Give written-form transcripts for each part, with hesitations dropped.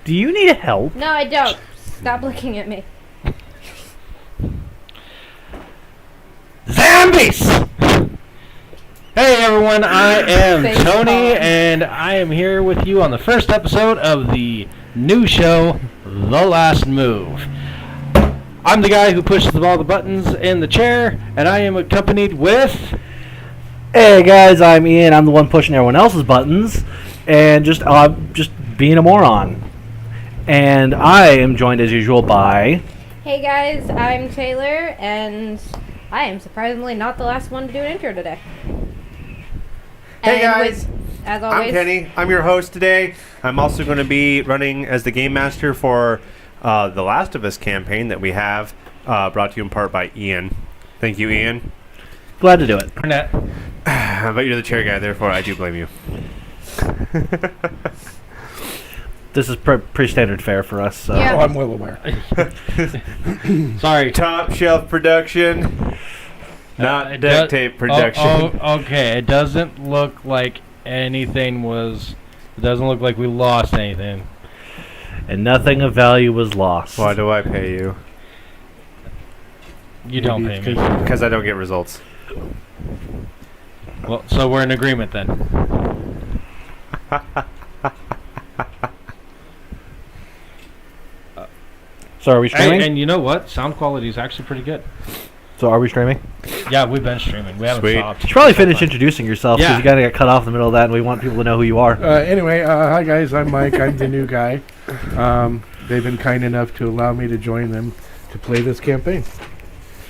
Do you need help? No, I don't. Stop looking at me. Zombies! Hey everyone, I am Face Tony, palm. and I am here with you on the first episode of the new show, The Last Move. I'm the guy who pushes all the buttons in the chair, and I am accompanied with... Hey guys, I'm Ian. I'm the one pushing everyone else's buttons, and just being a moron. And I am joined as usual by... Hey guys, I'm Taylor, and I am surprisingly not the last one to do an intro today. Hey And guys, as always, I'm Kenny. I'm your host today. I'm also going to be running as the game master for the Last of Us campaign that we have, brought to you in part by Ian. Thank you, Ian. Glad to do it. But you're the chair guy, therefore I do blame you. This is pretty standard fare for us. So. Yeah. Oh, I'm well aware. Sorry. Top shelf production, not It duct does- tape production. Oh, okay. It doesn't look like anything was... It doesn't look like we lost anything. And nothing of value was lost. Why do I pay you? You don't pay me. Because I don't get results. Well, so we're in agreement then. So are we streaming? And you know what? Sound quality is actually pretty good. So are we streaming? Yeah, we've been streaming. We haven't Sweet. stopped. You should probably finish introducing yourself because Yeah. you gotta get cut off in the middle of that, and we want people to know who you are. Anyway, hi guys, I'm Mike. I'm the new guy. They've been kind enough to allow me to join them to play this campaign.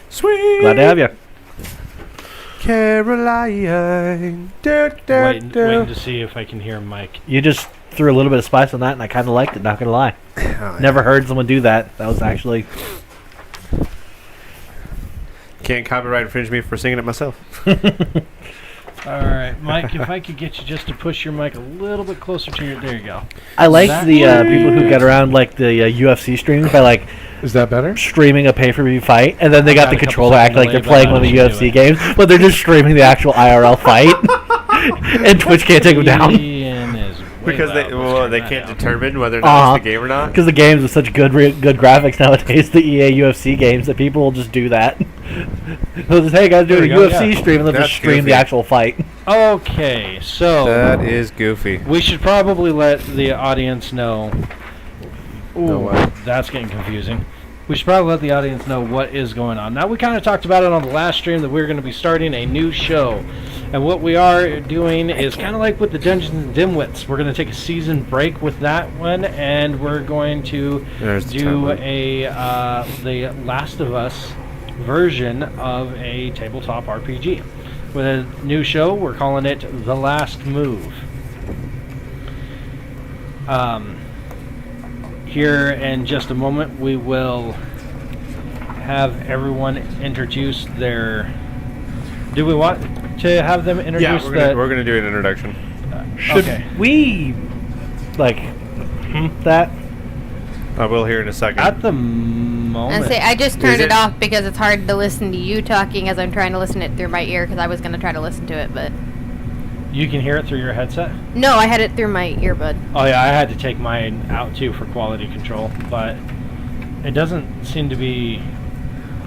Sweet. Glad to have you. Caroline. Waiting to see if I can hear Mike. You just threw a little bit of spice on that, and I kind of liked it. Not gonna lie. Oh, Never heard someone do that. That was actually. Can't copyright infringe me for singing it myself. All right, Mike, if I could get you just to push your mic a little bit closer to your... There you go. I like That- the people who get around like the UFC streams by like Is that better? streaming a pay-per-view fight, and then they got Got the a couple controller acting like seconds they're delay, playing but one of the I should do UFC it. games, but they're just streaming the actual IRL fight, and Twitch can't take them down Ian is way Because loud. they Let's turn they that can't down. determine whether or not it's the game or not. because the games with such good graphics nowadays, the EA UFC games, that people will just do that. They'll just, hey guys, do There a we go, UFC yeah. stream, and they'll That's just stream goofy. the actual fight. Okay, so... That is goofy. We should probably let the audience know... Know Ooh, what? that's getting confusing. We should probably let the audience know what is going on. Now, we kind of talked about it on the last stream that we're going to be starting a new show. And what we are doing is kind of like with the Dungeons and Dimwits. We're going to take a season break with that one, and we're going to There's the do timeline. the Last of Us version of a tabletop RPG. With a new show, we're calling it The Last Move. Here in just a moment, we will have everyone introduce their... Do we want to have them introduce Yeah, we're gonna do an introduction. Should Okay. we, like, that? I will here in a second. At the moment... And say I just turned Is it it- off because it's hard to listen to you talking as I'm trying to listen it through my ear because I was gonna try to listen to it, but You can hear it through your headset? no, I had it through my earbud. Oh yeah, I had to take mine out too for quality control, but it doesn't seem to be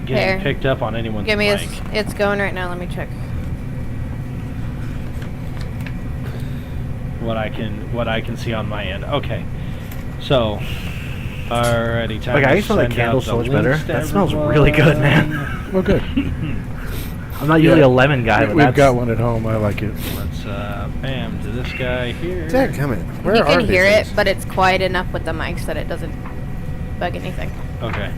getting Here. picked up on anyone's Give me mic. it's going right now. Let me check. What I can see on my end. Okay. So, alrighty, time Like, to I used to like send candles out so the much better. links to That smells really good, everyone. man. Well, good. I'm not usually Yeah. a lemon guy, but We've that's... got one at home. I like it. Let's bam to this guy here. Dadgummit. Where You are can these hear it, things? but it's quiet enough with the mics that it doesn't bug anything. Okay.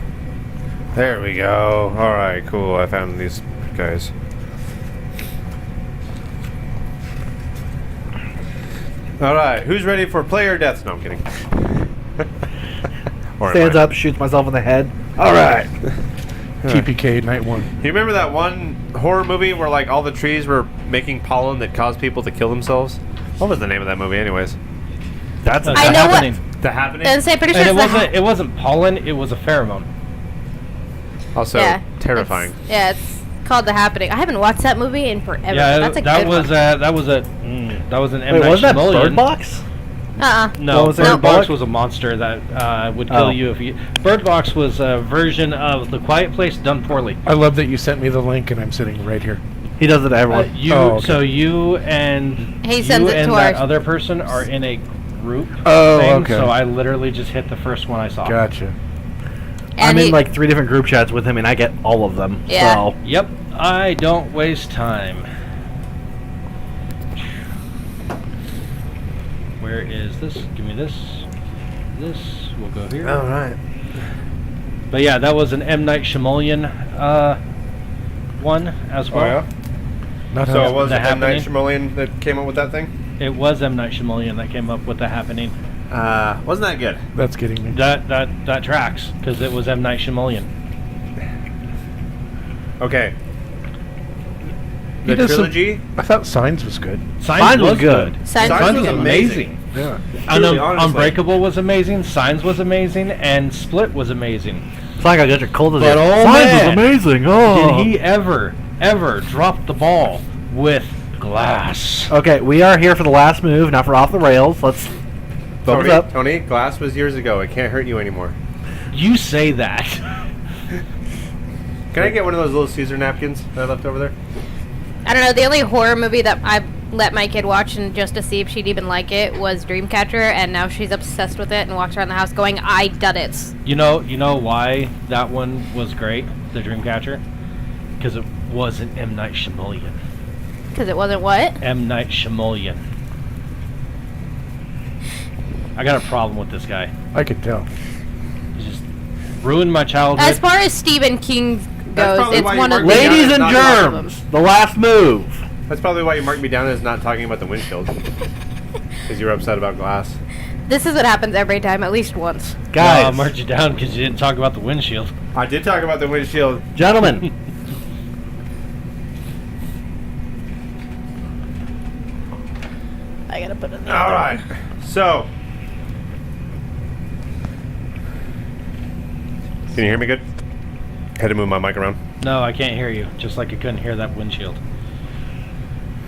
There we go. All right, cool. I found these guys. All right, who's ready for player deaths? No, I'm kidding. Or am Stands I? up, shoots myself in the head. All right. TPK night one. You remember that one horror movie where like all the trees were making pollen that caused people to kill themselves? What was the name of that movie, anyways? That's The I know what- Happening. The Happening. And say pretty sure And it's it wasn't pollen, it was a pheromone. Also yeah, terrifying. It's called The Happening. I haven't watched that movie in forever. Yeah, That's a that good was one. that was an M. Wait, Night wasn't that Shyamalan. Bird Box? No, What was it? Bird Box Bullock? was a monster that would kill Oh. you if you. Bird Box was a version of The Quiet Place done poorly. I love that you sent me the link and I'm sitting right here. He does it to everyone. So you and He you sends it and to that our- other person are in a group. Oh, thing, okay. So I literally just hit the first one I saw. Gotcha. I'm And in he- like 3 different group chats with him, and I get all of them. Yeah. So Yep, I don't waste time. Where is this? Give me this. This. We'll go here. All right. But yeah, that was an M. Night Shyamalan one as Oh, well. yeah? Not So how- it was The M. Night Happening? Shyamalan that came up with that thing? It was M. Night Shyamalan that came up with The Happening. Wasn't that good? that's getting me. That tracks, because it was M. Night Shyamalan. Okay. He The does some- trilogy? I thought Signs was good. Signs was good. Signs Signs was was good. amazing. Yeah. Truly, honestly. Unbreakable was amazing, Signs was amazing, and Split was amazing. it's like I got your cold as But it. oh Signs man, was amazing. Oh. Did he ever drop the ball with Glass? Okay, we are here for the last move, not for off the rails. Let's focus up. Tony, Glass was years ago. It can't hurt you anymore. You say that. Can I get one of those little Caesar napkins that I left over there? I don't know. The only horror movie that I let my kid watch and just to see if she'd even like it was Dreamcatcher, and now she's obsessed with it and walks around the house going, "I done it." You know why that one was great, the Dreamcatcher? Because it wasn't M. Night Shyamalan. Because it wasn't what? M. Night Shyamalan. I got a problem with this guy. I could tell. He just ruined my childhood. As far as Stephen King That's goes, probably it's why you one of marked me the. down Ladies as and not talking about germs, the last move. That's probably why you marked me down as not talking about the windshield. Because you were upset about Glass. This is what happens every time, at least once. Guys, I marked you down because you didn't talk about the windshield. I did talk about the windshield. gentlemen, I gotta put it in the All other right. one. So. Can you hear me good? Had to move my mic around. No, I can't hear you. Just like I couldn't hear that windshield.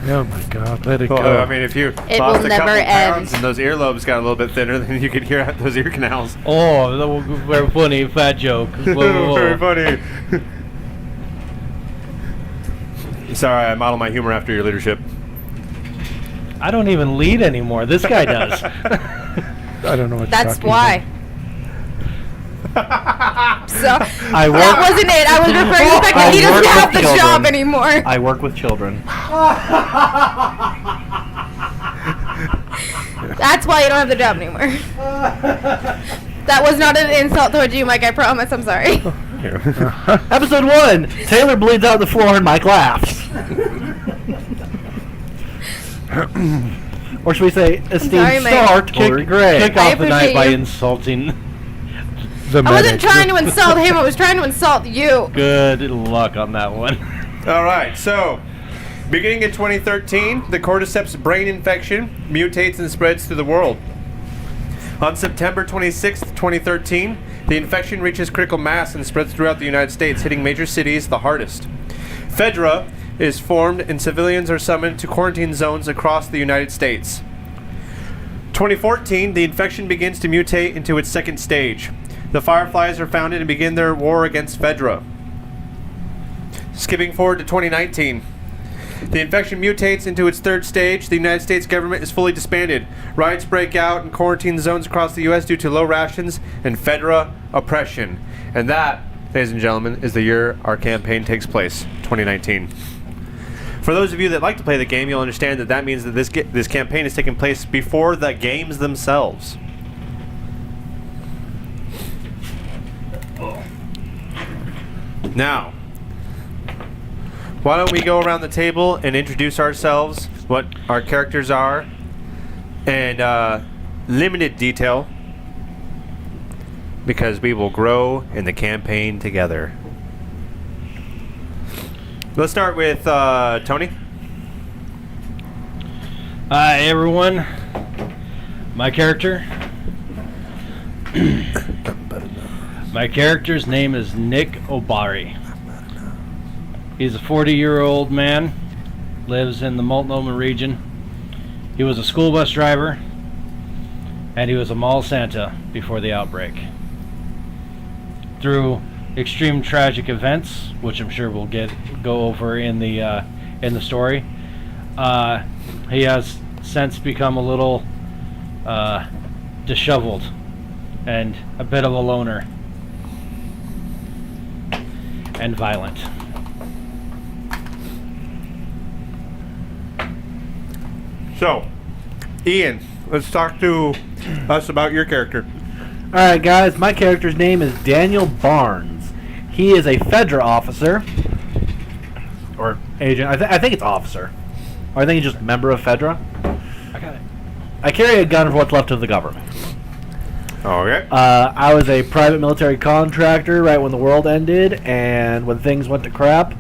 Oh my God, let it Well, go. I mean, if you It lost will a couple never pounds end. and those earlobes got a little bit thinner, then you could hear out those ear canals. Oh, that was very funny. Fat joke. Whoa, whoa, whoa. Very funny. Sorry, I model my humor after your leadership. I don't even lead anymore. This guy does. I don't know what That's you're talking why. So I work. that wasn't it. I was referring to the fact that he I work doesn't have with the job children. anymore. I work with children. That's why you don't have the job anymore. That was not an insult towards you, Mike. I promise. I'm sorry. Episode 1. Taylor bleeds out the floor and Mike laughs. Or should we say, esteemed Sorry, Mike. star Tori Gray. Kick I off the night appreciate by you. insulting. The I wasn't medic. trying to insult him. I was trying to insult you. Good luck on that one. All right, so beginning in 2013, the cordyceps brain infection mutates and spreads to the world. On September 26, 2013, the infection reaches critical mass and spreads throughout the United States, hitting major cities the hardest. Fedra is formed and civilians are summoned to quarantine zones across the United States. 2014, the infection begins to mutate into its second stage. The Fireflies are founded and begin their war against Fedra. Skipping forward to 2019. The infection mutates into its third stage. The United States government is fully disbanded. Riots break out in quarantine zones across the U.S. due to low rations and Fedra oppression. And that, ladies and gentlemen, is the year our campaign takes place, 2019. For those of you that like to play the game, you'll understand that that means that this campaign is taking place before the games themselves. Now, why don't we go around the table and introduce ourselves, what our characters are, and limited detail, because we will grow in the campaign together. Let's start with Tony. Hi, everyone. My character. My character's name is Nick Obari. He's a 40-year-old man, lives in the Multnomah region. He was a school bus driver. and he was a mall Santa before the outbreak. Through extreme tragic events, which I'm sure we'll go over in the story, he has since become a little disheveled and a bit of a loner and violent. So, Ian, let's talk to us about your character. All right, guys. My character's name is Daniel Barnes. He is a Fedra officer or agent. I think it's officer. Or I think he's just a member of Fedra. I got it. I carry a gun for what's left of the government. Okay. I was a private military contractor right when the world ended, and when things went to crap,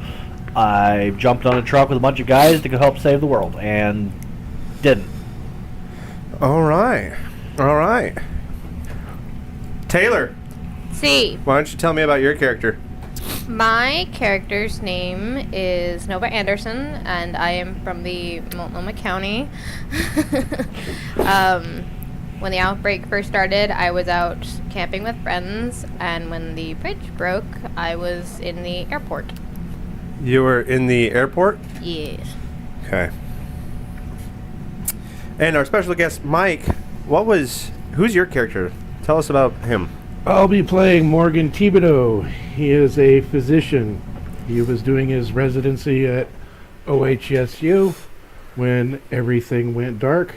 I jumped on a truck with a bunch of guys to go help save the world, and didn't. All right. Taylor, See, why don't you tell me about your character? my character's name is Nova Anderson, and I am from the Multnomah County. When the outbreak first started, I was out camping with friends, and when the bridge broke, I was in the airport. You were in the airport? Yes. Okay. And our special guest, Mike, who's your character? Tell us about him. I'll be playing Morgan Thibodeau. He is a physician. He was doing his residency at OHSU when everything went dark.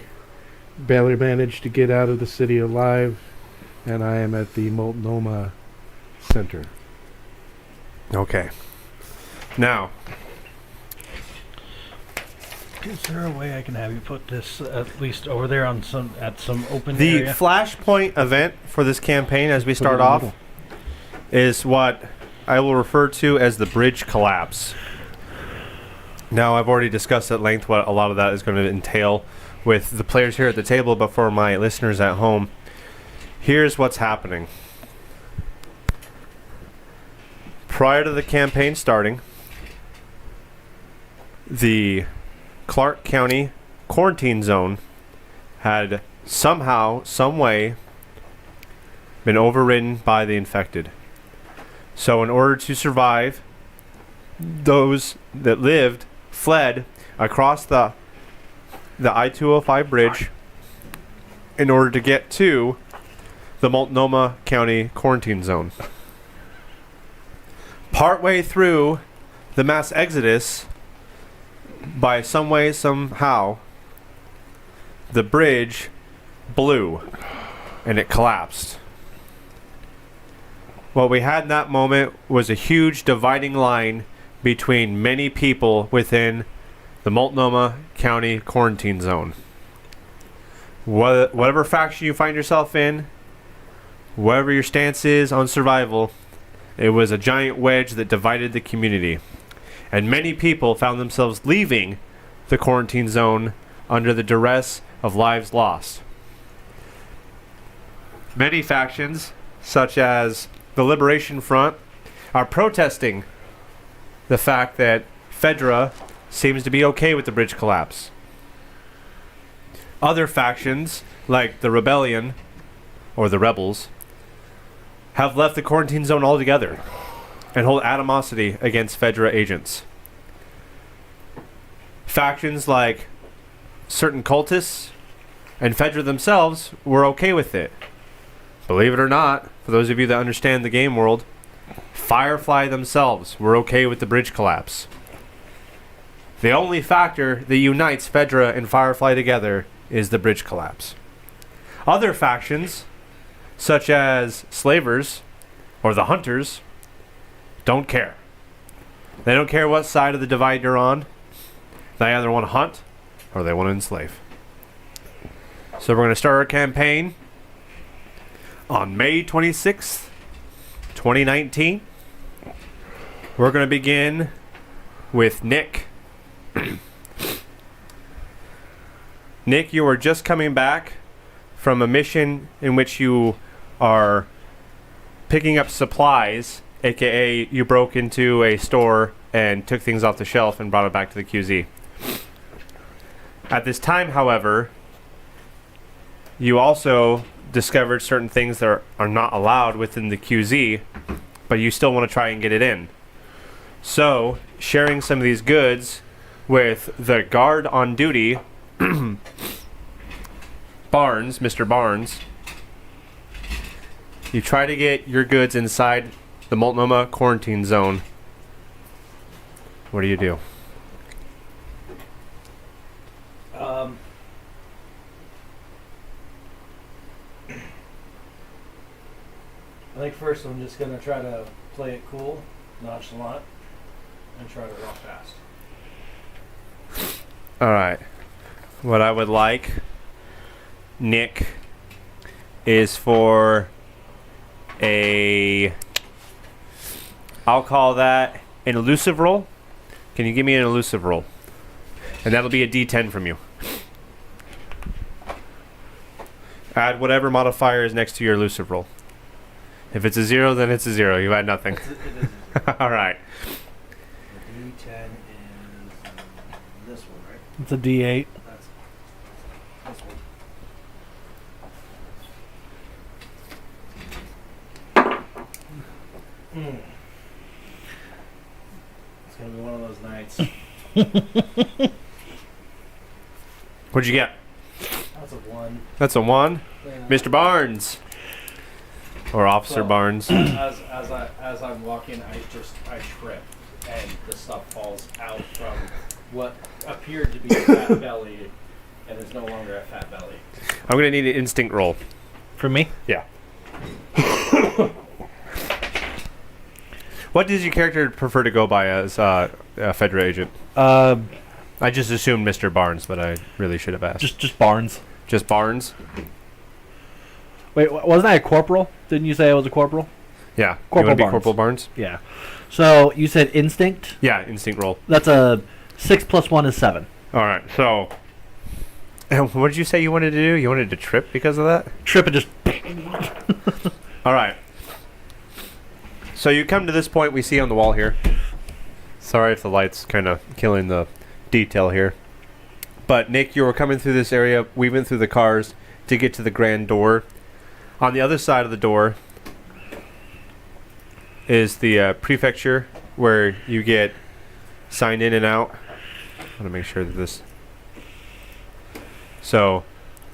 Barely managed to get out of the city alive, and I am at the Multnomah Center. Okay. Now, Is there a way I can have you put this at least over there on some open the area? flashpoint event for this campaign as we start off is what I will refer to as the bridge collapse. Now, I've already discussed at length what a lot of that is going to entail with the players here at the table, but for my listeners at home, here's what's happening. Prior to the campaign starting, the Clark County quarantine zone had somehow, some way, been overridden by the infected. So in order to survive, those that lived fled across the I-205 bridge in order to get to the Multnomah County quarantine zone. Partway through the mass exodus, by some way, somehow, the bridge blew and it collapsed. What we had in that moment was a huge dividing line between many people within the Multnomah County quarantine zone. Whatever faction you find yourself in, whatever your stance is on survival, it was a giant wedge that divided the community. And many people found themselves leaving the quarantine zone under the duress of lives lost. Many factions, such as the Liberation Front, are protesting the fact that Fedra seems to be okay with the bridge collapse. Other factions, like the Rebellion, or the Rebels, have left the quarantine zone altogether and hold animosity against Fedra agents. Factions like certain cultists and Fedra themselves were okay with it. Believe it or not, for those of you that understand the game world, Firefly themselves were okay with the bridge collapse. The only factor that unites Fedra and Firefly together is the bridge collapse. Other factions, such as Slavers or the Hunters, don't care. They don't care what side of the divide you're on. They either want to hunt or they want to enslave. So we're going to start our campaign on May 26th, 2019. We're going to begin with Nick. Nick, you are just coming back from a mission in which you are picking up supplies, aka you broke into a store and took things off the shelf and brought it back to the QZ. At this time, however, You also discovered certain things that are not allowed within the QZ, but you still want to try and get it in. So, sharing some of these goods with the guard on duty, Barnes, Mr. Barnes, you try to get your goods inside the Multnomah quarantine zone. What do you do? I think first I'm just going to try to play it cool, nonchalant, and try to walk fast. All right. What I would like, Nick, is for I'll call that an elusive roll. Can you give me an elusive roll? And that'll be a D10 from you. Add whatever modifier is next to your elusive roll. If it's a 0, then it's a 0. You add nothing. It is All right. the D10 is this one, right? It's a D8. That's this one. It's gonna be one of those nights. What'd you get? That's a 1. That's a 1. Yeah. Mr. Barnes. Or Officer Well, Barnes. as I'm walking, I trip, and the stuff falls out from what appeared to be a fat belly, and is no longer a fat belly. I'm going to need an instinct roll. For me? Yeah. What does your character prefer to go by as a Fedra agent? I just assumed Mr. Barnes, but I really should have asked. Just Barnes. Just Barnes? Wait, wasn't I a corporal? Didn't you say I was a corporal? Yeah. Corporal you want to be Barnes. Corporal Barnes? Yeah. So you said instinct? Yeah, instinct roll. That's a 6 + 1 is 7. All right, so... And what did you say you wanted to do? You wanted to trip because of that? Trip and just... All right. So you come to this point we see on the wall here. Sorry if the light's kind of killing the detail here. But Nick, you were coming through this area, weaving through the cars to get to the grand door. On the other side of the door is the prefecture where you get signed in and out. I want to make sure that this... So,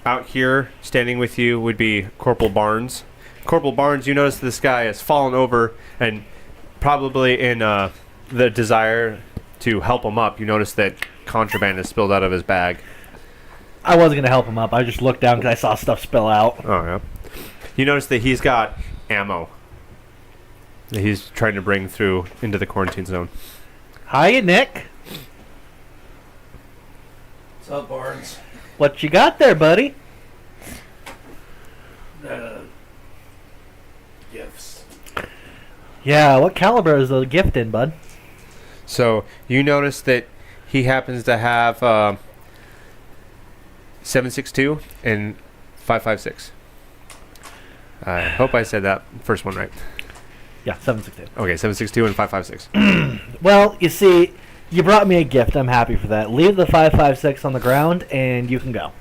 out here, standing with you, would be Corporal Barnes. Corporal Barnes, you notice this guy has fallen over, and probably in the desire to help him up, you notice that contraband is spilled out of his bag. I wasn't going to help him up. I just looked down because I saw stuff spill out. Oh, yeah. You notice that he's got ammo that he's trying to bring through into the quarantine zone. Hiya, Nick. What's up, Barnes? What you got there, buddy? Gifts. Yeah, what caliber is the gift in, bud? So, you notice that he happens to have 7.62 and 5.56. I hope I said that first one right. Yeah, 7.62. Okay, 7.62 and 5.56. Well, you see, you brought me a gift. I'm happy for that. Leave the 5.56 on the ground, and you can go.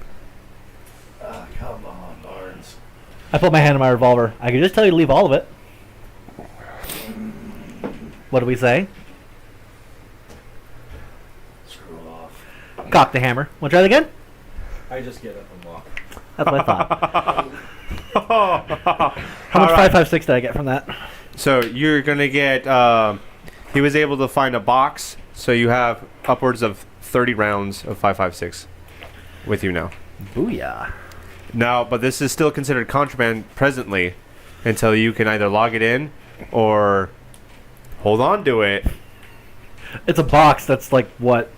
Come on, Barnes. I put my hand on my revolver. I could just tell you to leave all of it. What do we say? Screw off. Cock the hammer. Want to try that again? I just get up and walk. That's what I thought. How much 5.56 did I get from that? So you're going to get, he was able to find a box, so you have upwards of 30 rounds of 5.56 with you now. Booyah. Now, but this is still considered contraband presently until you can either log it in or hold on to it. It's a box that's like, what,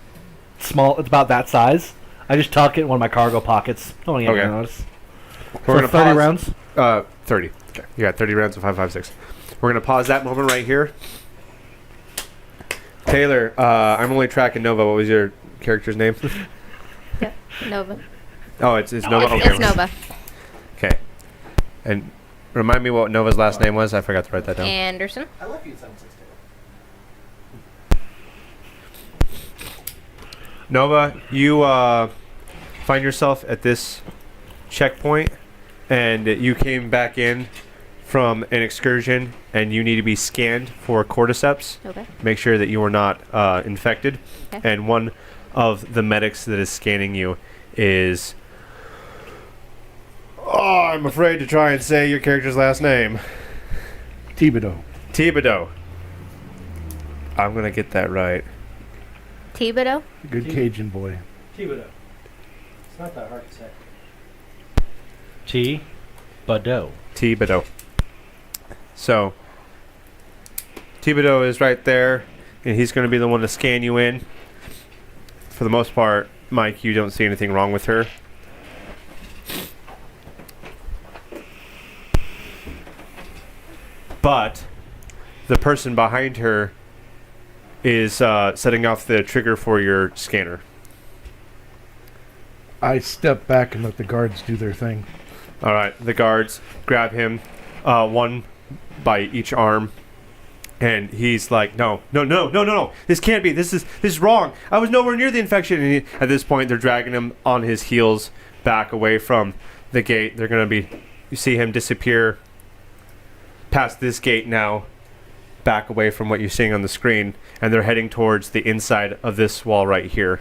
small? It's about that size. I just tuck it in one of my cargo pockets. No one Okay. gonna notice. We're For gonna 30 pause- rounds? 30. Okay. You got 30 rounds of 5.56. We're going to pause that moment right here. Taylor, I'm only tracking Nova. What was your character's name? Yeah, Nova. Oh, it's Nova. It's, Okay. it's Nova. Okay. And remind me what Nova's last name was. I forgot to write that down. Anderson. I love you at 7.62. Nova, you find yourself at this checkpoint and you came back in from an excursion and you need to be scanned for cordyceps. Okay. Make sure that you are not infected. Okay. And one of the medics that is scanning you is... Oh, I'm afraid to try and say your character's last name. Thibodeau. Thibodeau. I'm going to get that right. Thibodeau? Good Cajun boy. Thibodeau. It's not that hard to say. Thibodeau. Thibodeau. So, Thibodeau is right there, and he's going to be the one to scan you in. For the most part, Mike, you don't see anything wrong with her. But the person behind her is setting off the trigger for your scanner. I step back and let the guards do their thing. All right, the guards grab him, one by each arm, and he's like, "No, this can't be. This is wrong. I was nowhere near the infection." And at this point, they're dragging him on his heels back away from the gate. They're gonna be, you see him disappear past this gate now, back away from what you're seeing on the screen, and they're heading towards the inside of this wall right here.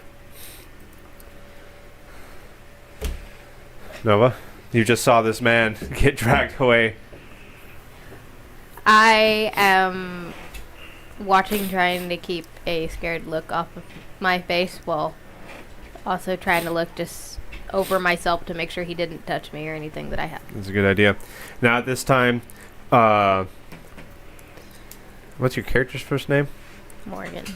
Nova, you just saw this man get dragged away. I am watching, trying to keep a scared look off of my face while also trying to look just over myself to make sure he didn't touch me or anything that I have. That's a good idea. Now at this time, what's your character's first name? Morgan.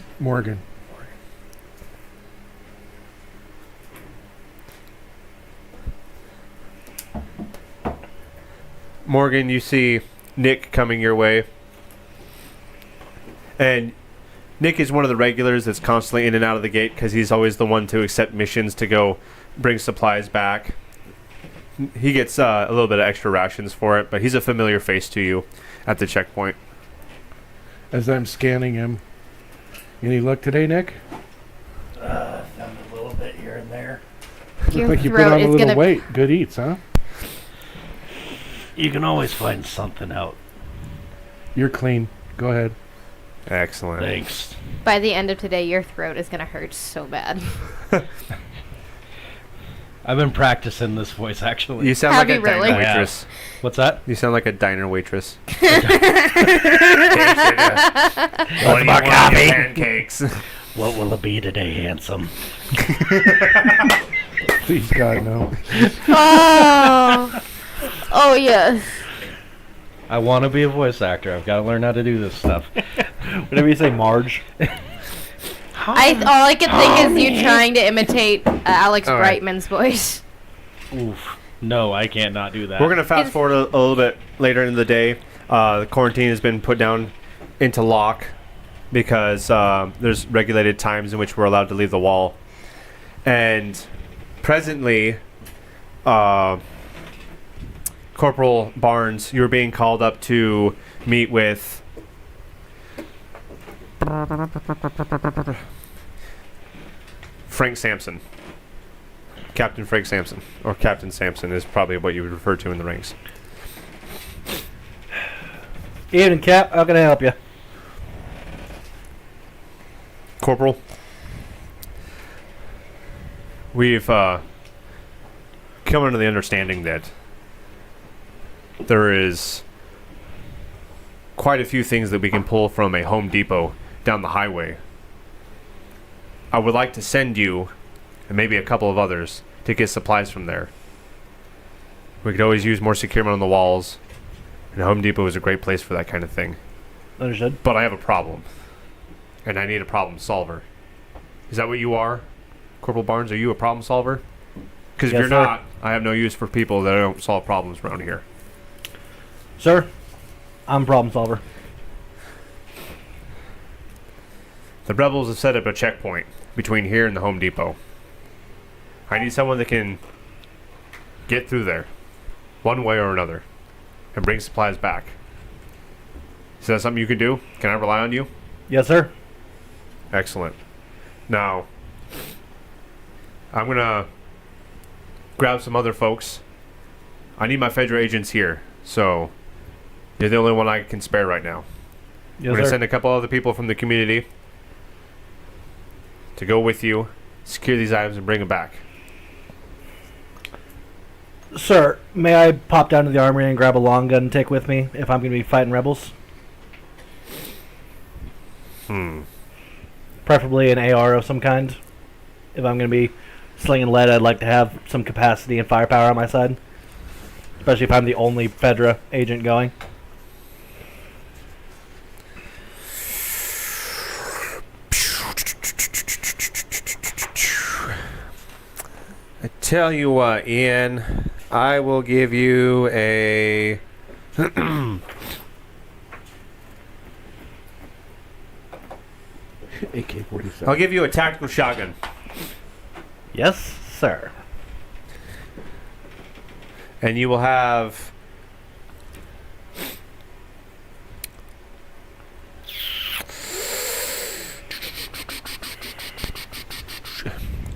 Morgan, you see Nick coming your way. And Nick is one of the regulars that's constantly in and out of the gate because he's always the one to accept missions to go bring supplies back. He gets a little bit of extra rations for it, but he's a familiar face to you at the checkpoint. As I'm scanning him. Any luck today, Nick? Found a little bit here and there. Your Look like you put throat on a is little gonna weight. Good eats, huh? You can always find something out. You're clean. Go ahead. Excellent. Thanks. by the end of today, your throat is gonna hurt so bad. I've been practicing this voice, actually. You sound Have like a you really? diner I have. waitress. What's that? You sound like a diner waitress. What's my coffee? Pancakes. What will it be today, handsome? Please, God, no. Oh, oh yes. I want to be a voice actor. I've got to learn how to do this stuff. Whenever you say Marge. All I could think is you trying to imitate Alex All right. Brightman's voice. Oof. No, I can't not do that. We're going to fast forward a little bit later in the day. The quarantine has been put down into lock because there's regulated times in which we're allowed to leave the wall. And presently, Corporal Barnes, you're being called up to meet with Frank Sampson. Captain Frank Sampson, or Captain Sampson is probably what you would refer to in the ranks. Evening, Cap. How can I help you? Corporal, we've come under the understanding that there is quite a few things that we can pull from a Home Depot down the highway. I would like to send you, and maybe a couple of others, to get supplies from there. We could always use more securement on the walls, and Home Depot is a great place for that kind of thing. Understood. But I have a problem, and I need a problem solver. Is that what you are, Corporal Barnes? Are you a problem solver? Because if Yes, you're sir. not, I have no use for people that don't solve problems around here. Sir, I'm a problem solver. The rebels have set up a checkpoint between here and the Home Depot. I need someone that can get through there, one way or another, and bring supplies back. Is that something you can do? Can I rely on you? Yes, sir. Excellent. Now, I'm going to grab some other folks I need my Fedra agents here, so you're the only one I can spare right now. I'm Yes, going to sir. send a couple other people from the community to go with you, secure these items, and bring them back. Sir, may I pop down to the armory and grab a long gun and take with me if I'm going to be fighting rebels? Preferably an AR of some kind. If I'm going to be slinging lead, I'd like to have some capacity and firepower on my side. Especially if I'm the only Fedra agent going. I tell you what, Ian, I will give you a... AK-47. I'll give you a tactical shotgun. Yes, sir. And you will have...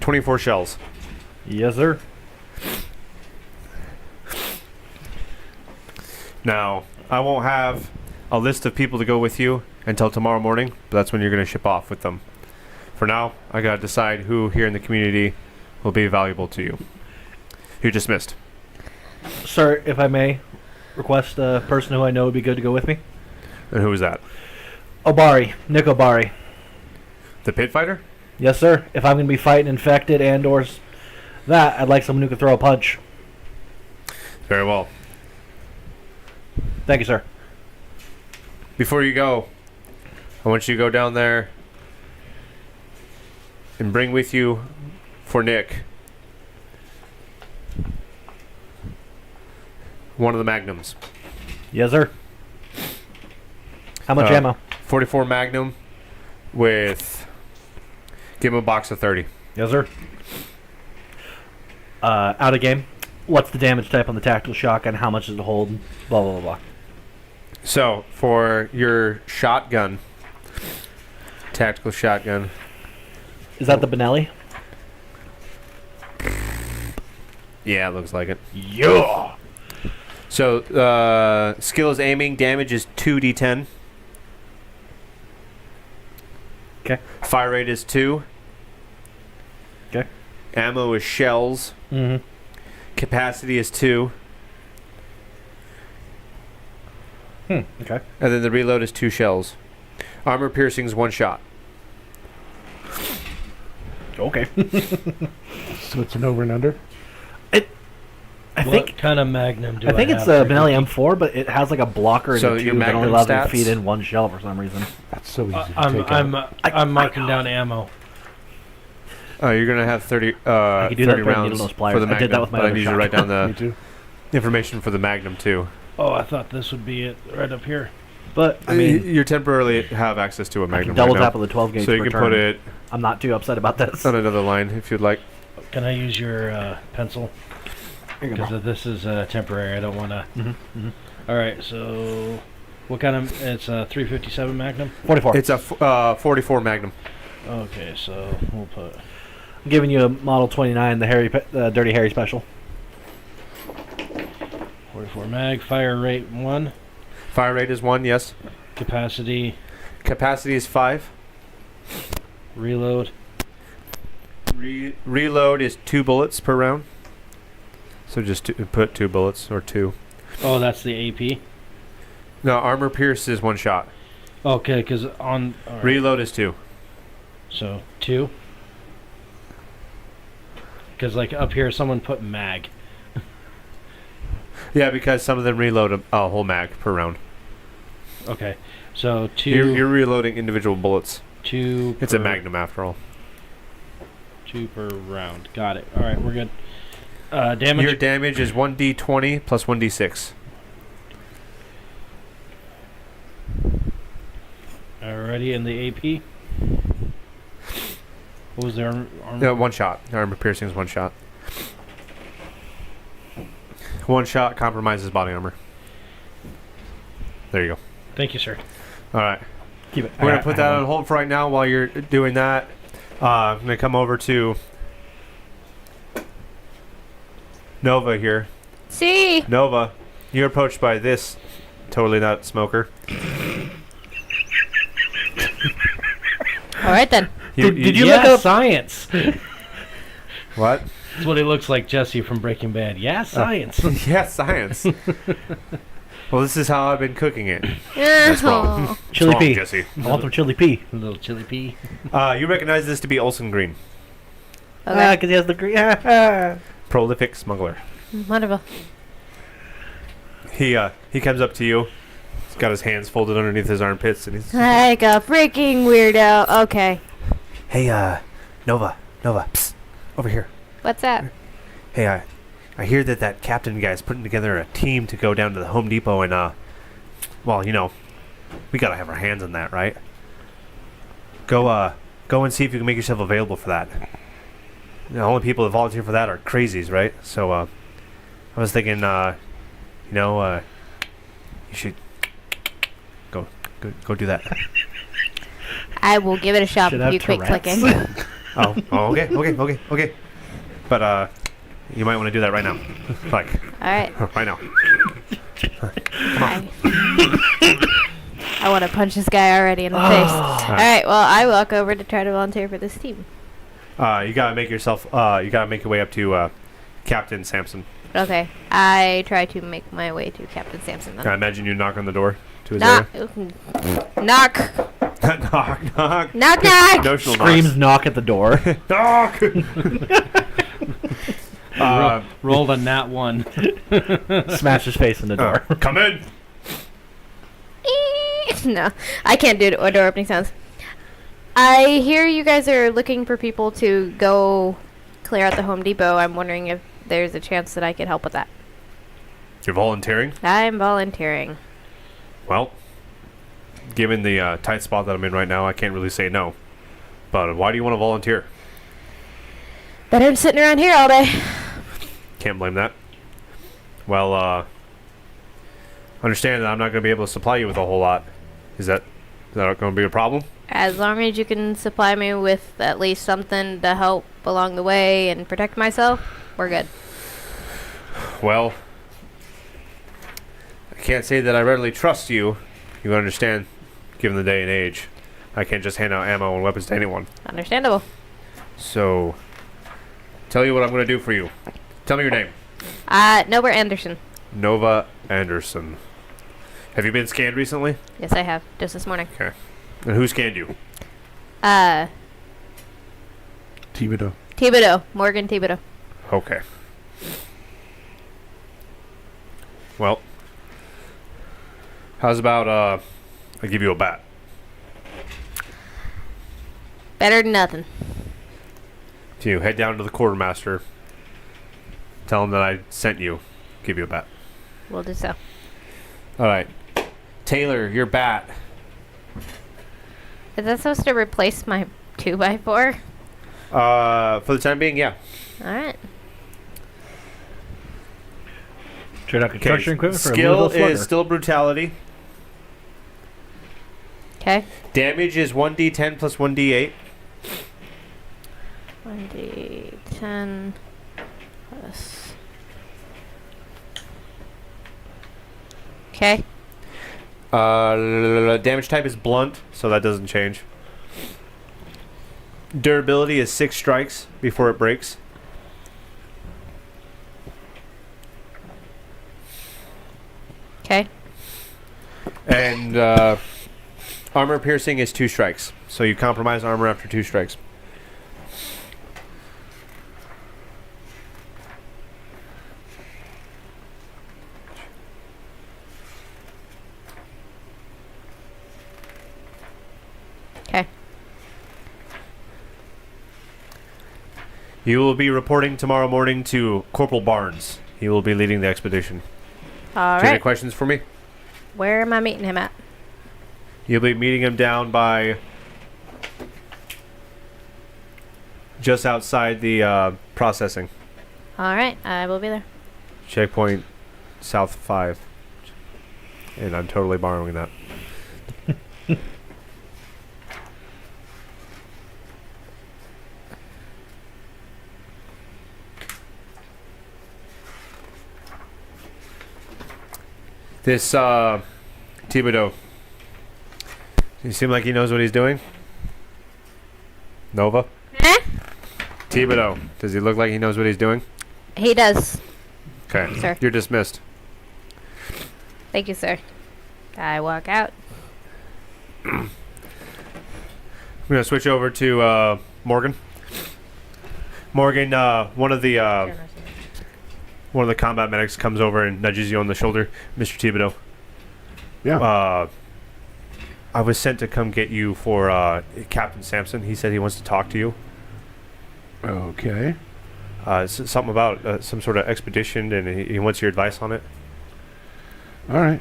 $24 shells. Yes, sir. Now, I won't have a list of people to go with you until tomorrow morning, but that's when you're going to ship off with them. For now, I got to decide who here in the community will be valuable to you. You're dismissed. Sir, if I may request a person who I know would be good to go with me. And who is that? Obari. Nick Obari. The pit fighter? Yes, sir. If I'm going to be fighting infected and or that, I'd like someone who can throw a punch. Very well. Thank you, sir. Before you go, I want you to go down there and bring with you for Nick one of the magnums. Yes, sir. How much ammo? 44 Magnum with... Give him a box of 30. Yes, sir. Out of game. What's the damage type on the tactical shotgun? How much does it hold? Blah, blah, blah, blah. So, for your shotgun, tactical shotgun, Is that the Benelli? yeah, it looks like it. Yeah! So, skill is aiming, damage is 2d10. Okay. Fire rate is 2. Okay. Ammo is shells. Mm-hmm. Capacity is 2. Okay. And then the reload is 2 shells. Armor piercing is 1 shot. Okay. So it's an over and under? I What think kind of Magnum do I think it's have a for Benelli you? M4, but it has like a blocker So in the your tube that only Magnum allows me to stats? feed in one shell for some reason. That's so easy to I'm take out. I'm marking down ammo. Oh, you're going to have 30, I could do that 30 with needle rounds nose pliers. for the I Magnum. did that with my but I other need you to write down Me the too. information for the Magnum, too. Oh, I thought this would be it right up here. But, I mean, you temporarily have access to a I Magnum can double right now. tap with a 12 gauge So you per can turn. put it I'm not too upset about this. on another line if you'd like. Can I use your pencil? Here you go. Because this is temporary. I don't want to. Mm-hmm. All right. So, what kind of? It's a 357 Magnum. 44. It's a 44 Magnum. Okay, so we'll put. I'm giving you a Model 29, the Dirty Harry special. 44 mag. Fire rate 1. Fire rate is 1, yes. Capacity. Capacity is 5. Reload. Reload is 2 bullets per round. So just put 2 bullets or 2. Oh, that's the AP. No, armor pierce is 1 shot. Okay, because on all right, Reload is 2. so 2. Because like up here, someone put mag. Yeah, because some of them reload a whole mag per round. Okay, so 2. You're reloading individual bullets. 2. It's a Magnum after all. 2 per round. Got it. All right, we're good. Damage. Your damage is 1d20 plus 1d6. Alrighty, and the AP. What was their armor? No, 1 shot. Armor piercing is 1 shot. 1 shot compromises body armor. There you go. Thank you, sir. All right. Keep it. We're going to put that on hold for right now while you're doing that. I'm going to come over to Nova here. See? Nova, you're approached by this totally not smoker. All right then. Did you yeah, look up? science? What? That's what he looks like, Jesse from Breaking Bad. Yeah, science. Yeah, science. Well, this is how I've been cooking it. That's wrong. Oh. Chili It's wrong, pea. Jesse. I want some chili pea. A little chili pea. You recognize this to be Olsen Green, Okay. Because he has the green. prolific smuggler. Wonderful. He comes up to you. He's got his hands folded underneath his armpits, and he's Like a freaking weirdo. Okay. Hey, Nova, psst, over here. What's that? Hey, I hear that captain guy's putting together a team to go down to the Home Depot and, well, you know, we gotta have our hands on that, right? Go and see if you can make yourself available for that. The only people that volunteer for that are crazies, right? So, I was thinking, you should go do that. I will give it a shot Should if have you quit Tourette's. clicking. Okay. But, you might want to do that right now. Like, All right. right now. I want to punch this guy already in the face. All right. Well, I walk over to try to volunteer for this team. You gotta make your way up to, Captain Sampson. Okay. I try to make my way to Captain Sampson then. I imagine you knock on the door to his Knock. Knock. area. knock. Knock. Knock. Notional Screams knock at the door. knock. Rolled a nat 1. Smash his face in the door. Come in. No, I can't do door opening sounds. I hear you guys are looking for people to go clear out the Home Depot. I'm wondering if there's a chance that I could help with that. You're volunteering? I'm volunteering. Well, given the tight spot that I'm in right now, I can't really say no. But why do you want to volunteer? Better than sitting around here all day. Can't blame that. Well, understand that I'm not going to be able to supply you with a whole lot. Is that going to be a problem? As long as you can supply me with at least something to help along the way and protect myself, we're good. Well, I can't say that I readily trust you. You understand, given the day and age. I can't just hand out ammo and weapons to anyone. Understandable. So, tell you what I'm going to do for you. Tell me your name. Nova Anderson. Nova Anderson. Have you been scanned recently? Yes, I have. Just this morning. Okay. And who scanned you? Thibodeau. Thibodeau. Morgan Thibodeau. Okay. Well, how's about, I give you a bat? Better than nothing. You head down to the quartermaster. Tell him that I sent you. Give you a bat. We'll do so. Alright. Taylor, your bat. Is that supposed to replace my 2x4? For the time being, yeah. Alright. Trade out construction equipment for a Skill movable slugger. is still brutality. Okay. Damage is 1d10 plus 1d8. 1d10 plus. Okay. Damage type is blunt, so that doesn't change. Durability is 6 strikes before it breaks. Okay. And armor piercing is 2 strikes. So you compromise armor after 2 strikes. Okay. You will be reporting tomorrow morning to Corporal Barnes. He will be leading the expedition. Do you have any Alright. questions for me? Where am I meeting him at? You'll be meeting him down by just outside the processing. Alright, I will be there. Checkpoint South 5. And I'm totally borrowing that. This Thibodeau. Does he seem like he knows what he's doing? Nova? Eh? Thibodeau. Does he look like he knows what he's doing? He does. Okay. Sir. You're dismissed. Thank you, sir. I walk out. I'm going to switch over to Morgan. Morgan, one of the combat medics comes over and nudges you on the shoulder. Mr. Thibodeau. Yeah. I was sent to come get you for Captain Sampson. He said he wants to talk to you. Okay. Something about some sort of expedition, and he wants your advice on it. All right.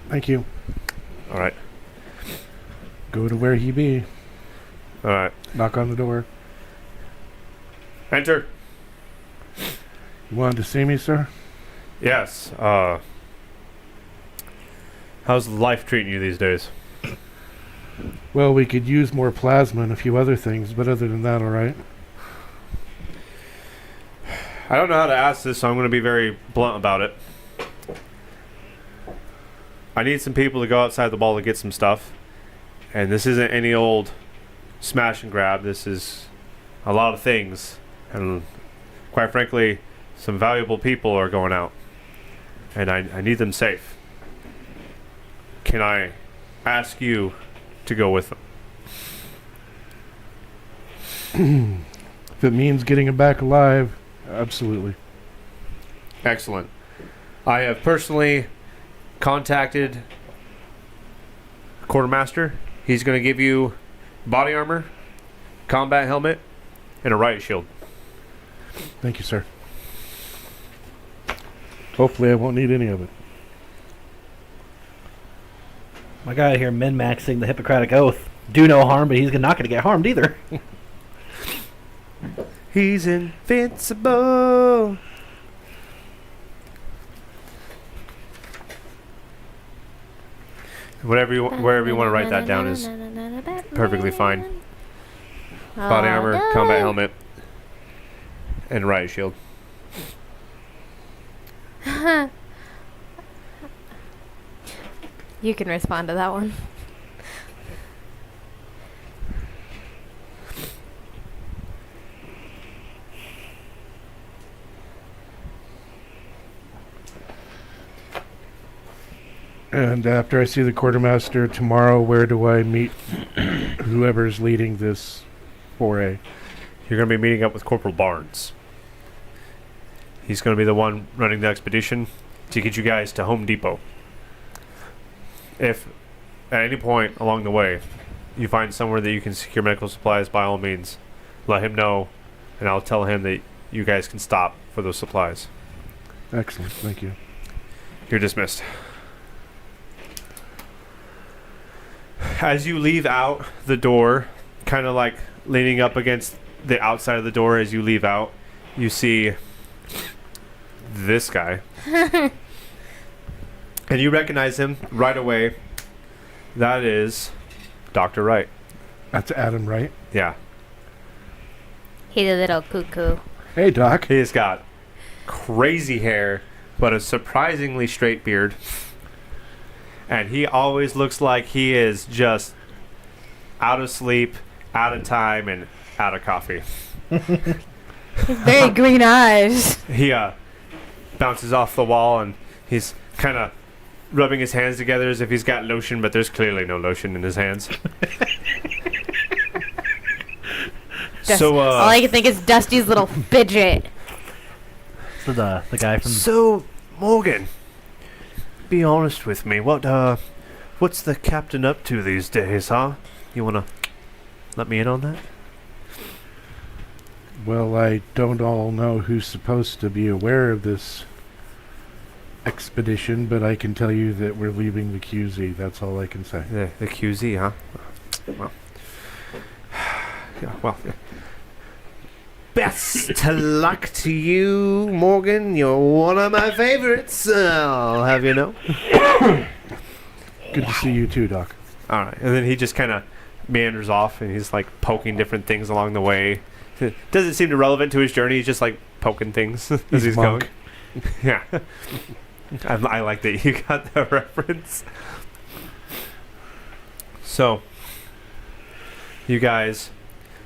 Thank you. All right. Go to where he be. All right. Knock on the door. Enter. You wanted to see me, sir? Yes. How's life treating you these days? Well, we could use more plasma and a few other things, but other than that, all right. I don't know how to ask this, so I'm going to be very blunt about it. I need some people to go outside the ball to get some stuff. And this isn't any old smash and grab. This is a lot of things. And quite frankly, some valuable people are going out. And I need them safe. Can I ask you to go with them? If it means getting him back alive, absolutely. Excellent. I have personally contacted Quartermaster. He's going to give you body armor, combat helmet, and a riot shield. Thank you, sir. Hopefully I won't need any of it. My guy here min-maxing the Hippocratic Oath. Do no harm, but he's not going to get harmed either. He's invincible. Wherever you want to write that down is perfectly fine. Body armor, combat helmet, and riot shield. You can respond to that one. And after I see the quartermaster tomorrow, where do I meet whoever's leading this foray? You're going to be meeting up with Corporal Barnes. He's going to be the one running the expedition to get you guys to Home Depot. If at any point along the way you find somewhere that you can secure medical supplies, by all means, let him know, and I'll tell him that you guys can stop for those supplies. Excellent. Thank you. You're dismissed. As you leave out the door, kind of like leaning up against the outside of the door as you leave out, you see this guy. And you recognize him right away. That is Dr. Wright. That's Adam, right? Yeah. He's a little cuckoo. Hey, Doc. He's got crazy hair, but a surprisingly straight beard. And he always looks like he is just out of sleep, out of time, and out of coffee. Very green eyes. He bounces off the wall, and he's kind of rubbing his hands together as if he's got lotion, but there's clearly no lotion in his hands. So all I can think is Dusty's little fidget. So the guy from... So, Morgan, be honest with me. What's the captain up to these days, huh? You want to let me in on that? Well, I don't all know who's supposed to be aware of this expedition, but I can tell you that we're leaving the QZ. That's all I can say. The QZ, huh? Well, yeah, well. Best luck to you, Morgan. You're one of my favorites. I'll have you know. Good to see you too, Doc. All right, and then he just kind of meanders off, and he's like poking different things along the way. Doesn't seem relevant to his journey. He's just like poking things as he's monk. going. Yeah. I like that you got the reference. So, you guys,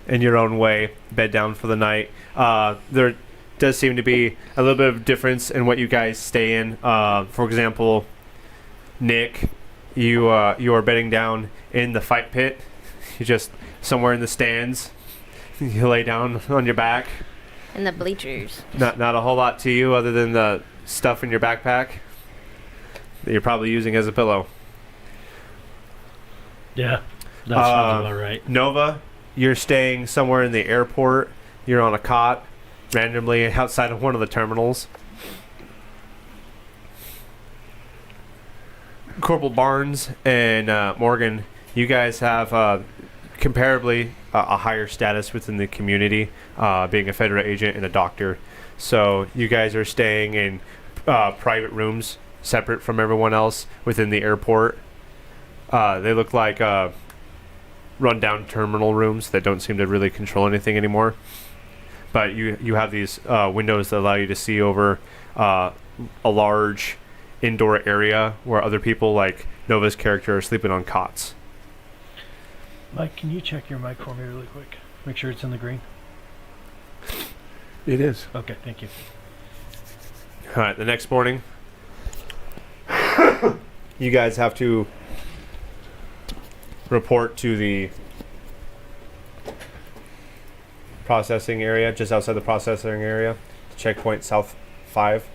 in your own way, bed down for the night. There does seem to be a little bit of difference in what you guys stay in. For example, Nick, you are bedding down in the fight pit. You just somewhere in the stands. You lay down on your back. In the bleachers. Not a whole lot to you other than the stuff in your backpack that you're probably using as a pillow. Yeah, that sounds about right. Nova, you're staying somewhere in the airport. You're on a cot randomly outside of one of the terminals. Corporal Barnes and Morgan, you guys have comparably a higher status within the community, being a federal agent and a doctor. So you guys are staying in private rooms separate from everyone else within the airport. They look like run-down terminal rooms that don't seem to really control anything anymore. But you have these windows that allow you to see over a large indoor area where other people, like Nova's character, are sleeping on cots. Mike, can you check your mic for me really quick? Make sure it's in the green. It is. Okay, thank you. All right, the next morning, you guys have to report to the processing area, just outside the processing area, checkpoint South 5.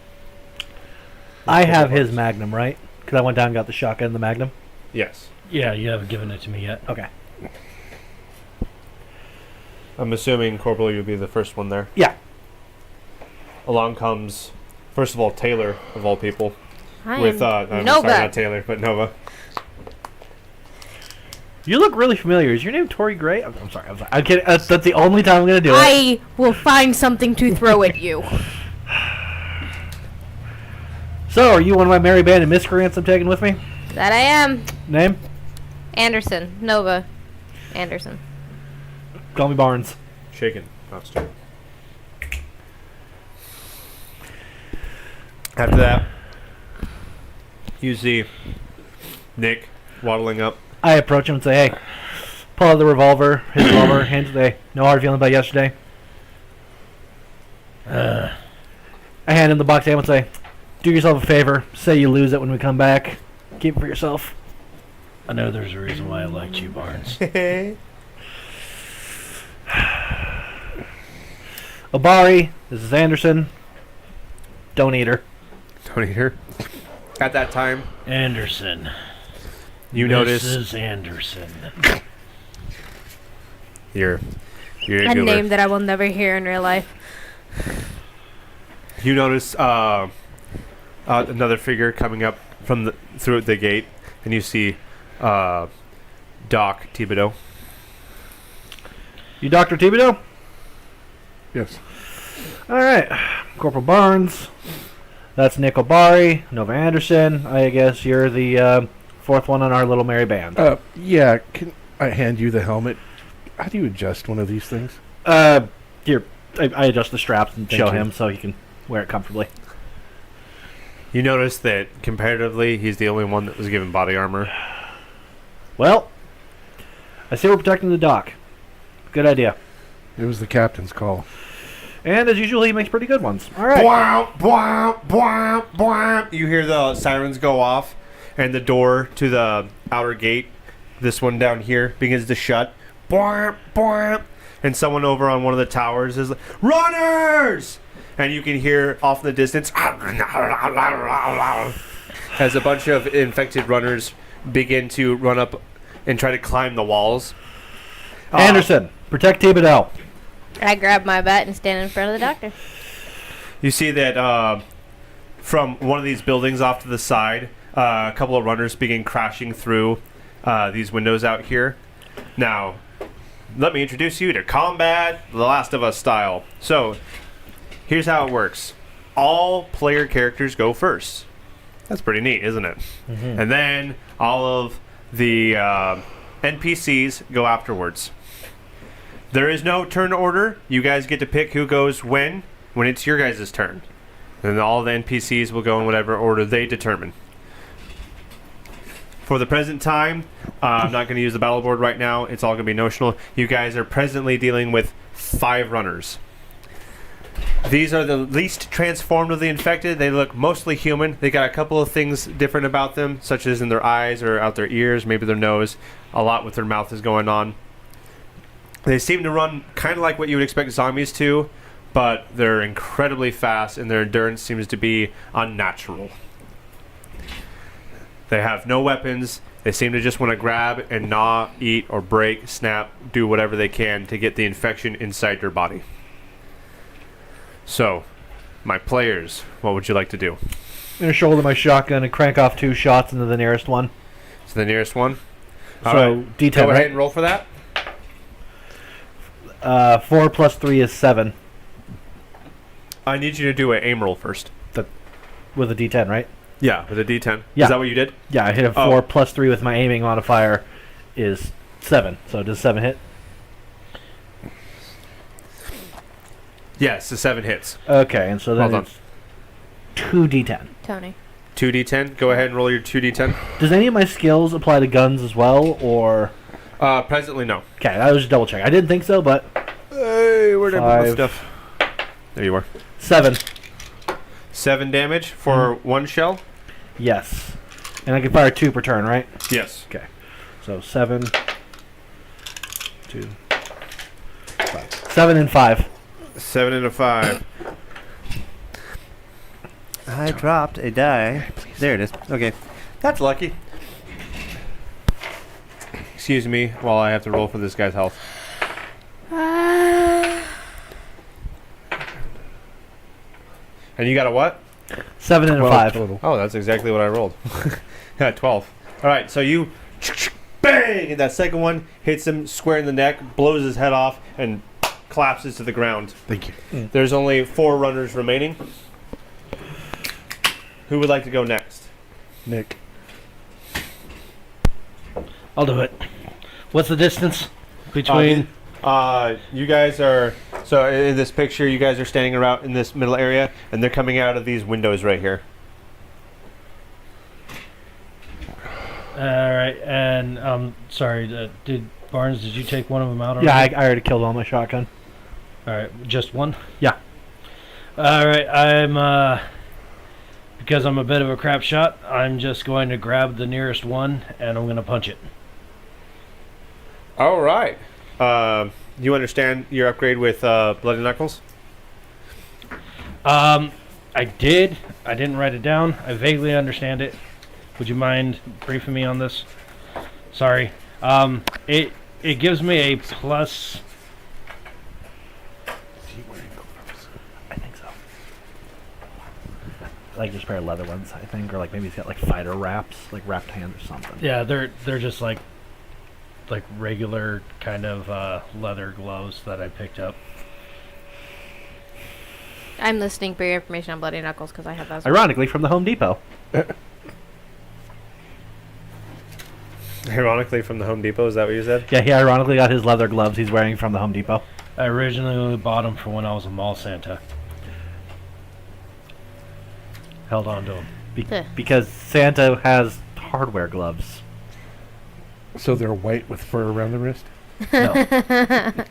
I have his Magnum, right? Because I went down and got the shotgun and the Magnum. Yes. Yeah, you haven't given it to me yet. Okay. I'm assuming, Corporal, you'll be the first one there. Yeah. Along comes, first of all, Taylor, of all people. I with, am I'm Nova. sorry, not Taylor, but Nova. You look really familiar. Is your name Tori Gray? I'm sorry. I'm kidding. That's the only time I'm going to do it. I will find something to throw at you. So, are you one of my merry band of miscreants I'm taking with me? That I am. Name? Anderson. Nova. Anderson. Call me Barnes. Shaken. Costume. After that, you see Nick waddling up. I approach him and say, hey, pull out the revolver, his revolver, hands it, hey, no hard feeling about yesterday. I hand him the box ammo and say, do yourself a favor, say you lose it when we come back. Keep it for yourself. I know there's a reason why I liked you, Barnes. Obari, this is Anderson. Don't eat her. Don't eat her. At that time, Anderson. you notice Mrs. Anderson. you're A name that I will never hear in real life. You notice another figure coming up from through the gate, and you see Doc Thibodeau. You Dr. Thibodeau? Yes. All right. Corporal Barnes. That's Nick Obari. Nova Anderson. I guess you're the fourth one on our little merry band. Yeah. Can I hand you the helmet? How do you adjust one of these things? Here, I adjust the straps and Thank show you. him so he can wear it comfortably. You notice that comparatively, he's the only one that was given body armor. Well, I say we're protecting the dock. Good idea. It was the captain's call. And as usual, he makes pretty good ones. All right. Bwah, bwah, bwah, bwah. You hear the sirens go off, and the door to the outer gate, this one down here, begins to shut. Bwah, bwah. And someone over on one of the towers is like, runners! And you can hear off in the distance as a bunch of infected runners begin to run up and try to climb the walls. Anderson, protect Thibodeau. I grab my bat and stand in front of the doctor. You see that from one of these buildings off to the side, a couple of runners begin crashing through these windows out here. Now, let me introduce you to combat The Last of Us style. So, here's how it works. All player characters go first. That's pretty neat, isn't it? Mm-hmm. And then all of the NPCs go afterwards. There is no turn order. You guys get to pick who goes when it's your guys' turn. And all the NPCs will go in whatever order they determine. For the present time, I'm not going to use the battle board right now. It's all going to be notional. You guys are presently dealing with 5 runners. These are the least transformed of the infected. They look mostly human. They got a couple of things different about them, such as in their eyes or out their ears, maybe their nose. A lot with their mouth is going on. They seem to run kind of like what you would expect zombies to, but they're incredibly fast and their endurance seems to be unnatural. They have no weapons. They seem to just want to grab and gnaw, eat, or break, snap, do whatever they can to get the infection inside their body. So, my players, what would you like to do? I'm going to shoulder my shotgun and crank off 2 shots into the nearest one. So the nearest one? So, Alright, D10, go ahead right? and roll for that. 4 plus 3 is 7 I need you to do an aim roll first. with a D10, right? Yeah, with a D10. Yeah. Is that what you did? Yeah, I hit a 4 plus 3 with my aiming modifier is 7. So does 7 hit? Yes, the 7 hits. Okay, and so then Hold on. it's 2d10. Tony. 2d10. Go ahead and roll your 2d10. Does any of my skills apply to guns as well, or... Presently, no. Okay, I was just double check. I didn't think so, but... Hey, where'd I put my 5. stuff? There you are. 7. 7 damage for 1 shell? Yes. And I can fire 2 per turn, right? Yes. Okay. So 7... 2... 5. 7 and 5. 7 and a 5. I dropped a die. There it is. Okay. That's lucky. Excuse me while I have to roll for this guy's health. And you got a what? 7 and a 12 5. total. Oh, that's exactly what I rolled. Yeah, 12. All right, so you bang, and that second one hits him square in the neck, blows his head off, and collapses to the ground. Thank you. There's only 4 runners remaining. Who would like to go next? Nick. I'll do it. What's the distance between? You guys are, so in this picture, you guys are standing around in this middle area, and they're coming out of these windows right here. All right, and sorry, did Barnes? Did you take one of them out already? Yeah, I already killed all my shotgun. All right, just one. Yeah. All right, I'm because I'm a bit of a crap shot. I'm just going to grab the nearest one, and I'm going to punch it. All right. You understand your upgrade with Bloody Knuckles? I did. I didn't write it down. I vaguely understand it. Would you mind briefing me on this? Sorry. It gives me a plus. I think so. Like just a pair of leather ones, I think, or like maybe he's got like fighter wraps, like wrapped hands or something. Yeah, they're just like regular kind of leather gloves that I picked up. I'm listening for your information on Bloody Knuckles because I have those. Ironically, from the Home Depot. Ironically, from the Home Depot, is that what you said? Yeah, he ironically got his leather gloves he's wearing from the Home Depot. I originally bought them for when I was a mall Santa. Held on to them. Because Santa has hardware gloves. So they're white with fur around the wrist? No. A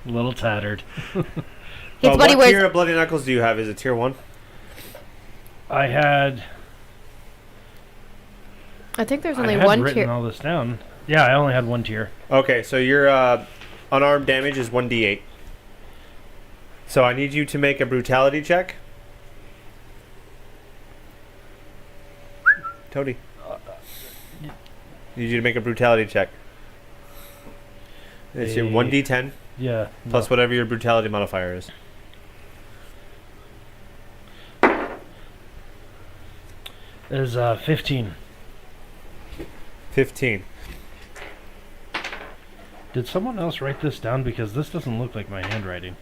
little tattered. It's what he what tier wears. of Bloody Knuckles do you have? Is it tier 1? I had I think there's I only had one written tier. all this down. Yeah, I only had one tier. Okay, so your unarmed damage is 1d8. So I need you to make a brutality check. Toady. Need you to make a brutality check. It's your 1d10 Yeah. plus whatever your brutality modifier is. Is 15. 15. Did someone else write this down? Because this doesn't look like my handwriting.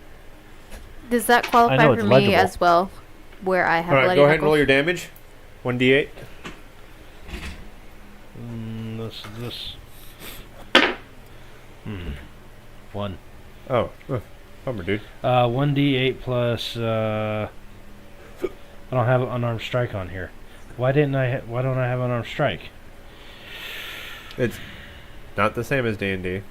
Does that I qualify know for it's me legible. as well? Where I have All right, Bloody go ahead and roll Knuckles? your damage. 1d8. This. One. Oh, bummer, dude. 1d8 plus I don't have unarmed strike on here. Why don't I have unarmed strike? It's not the same as D&D.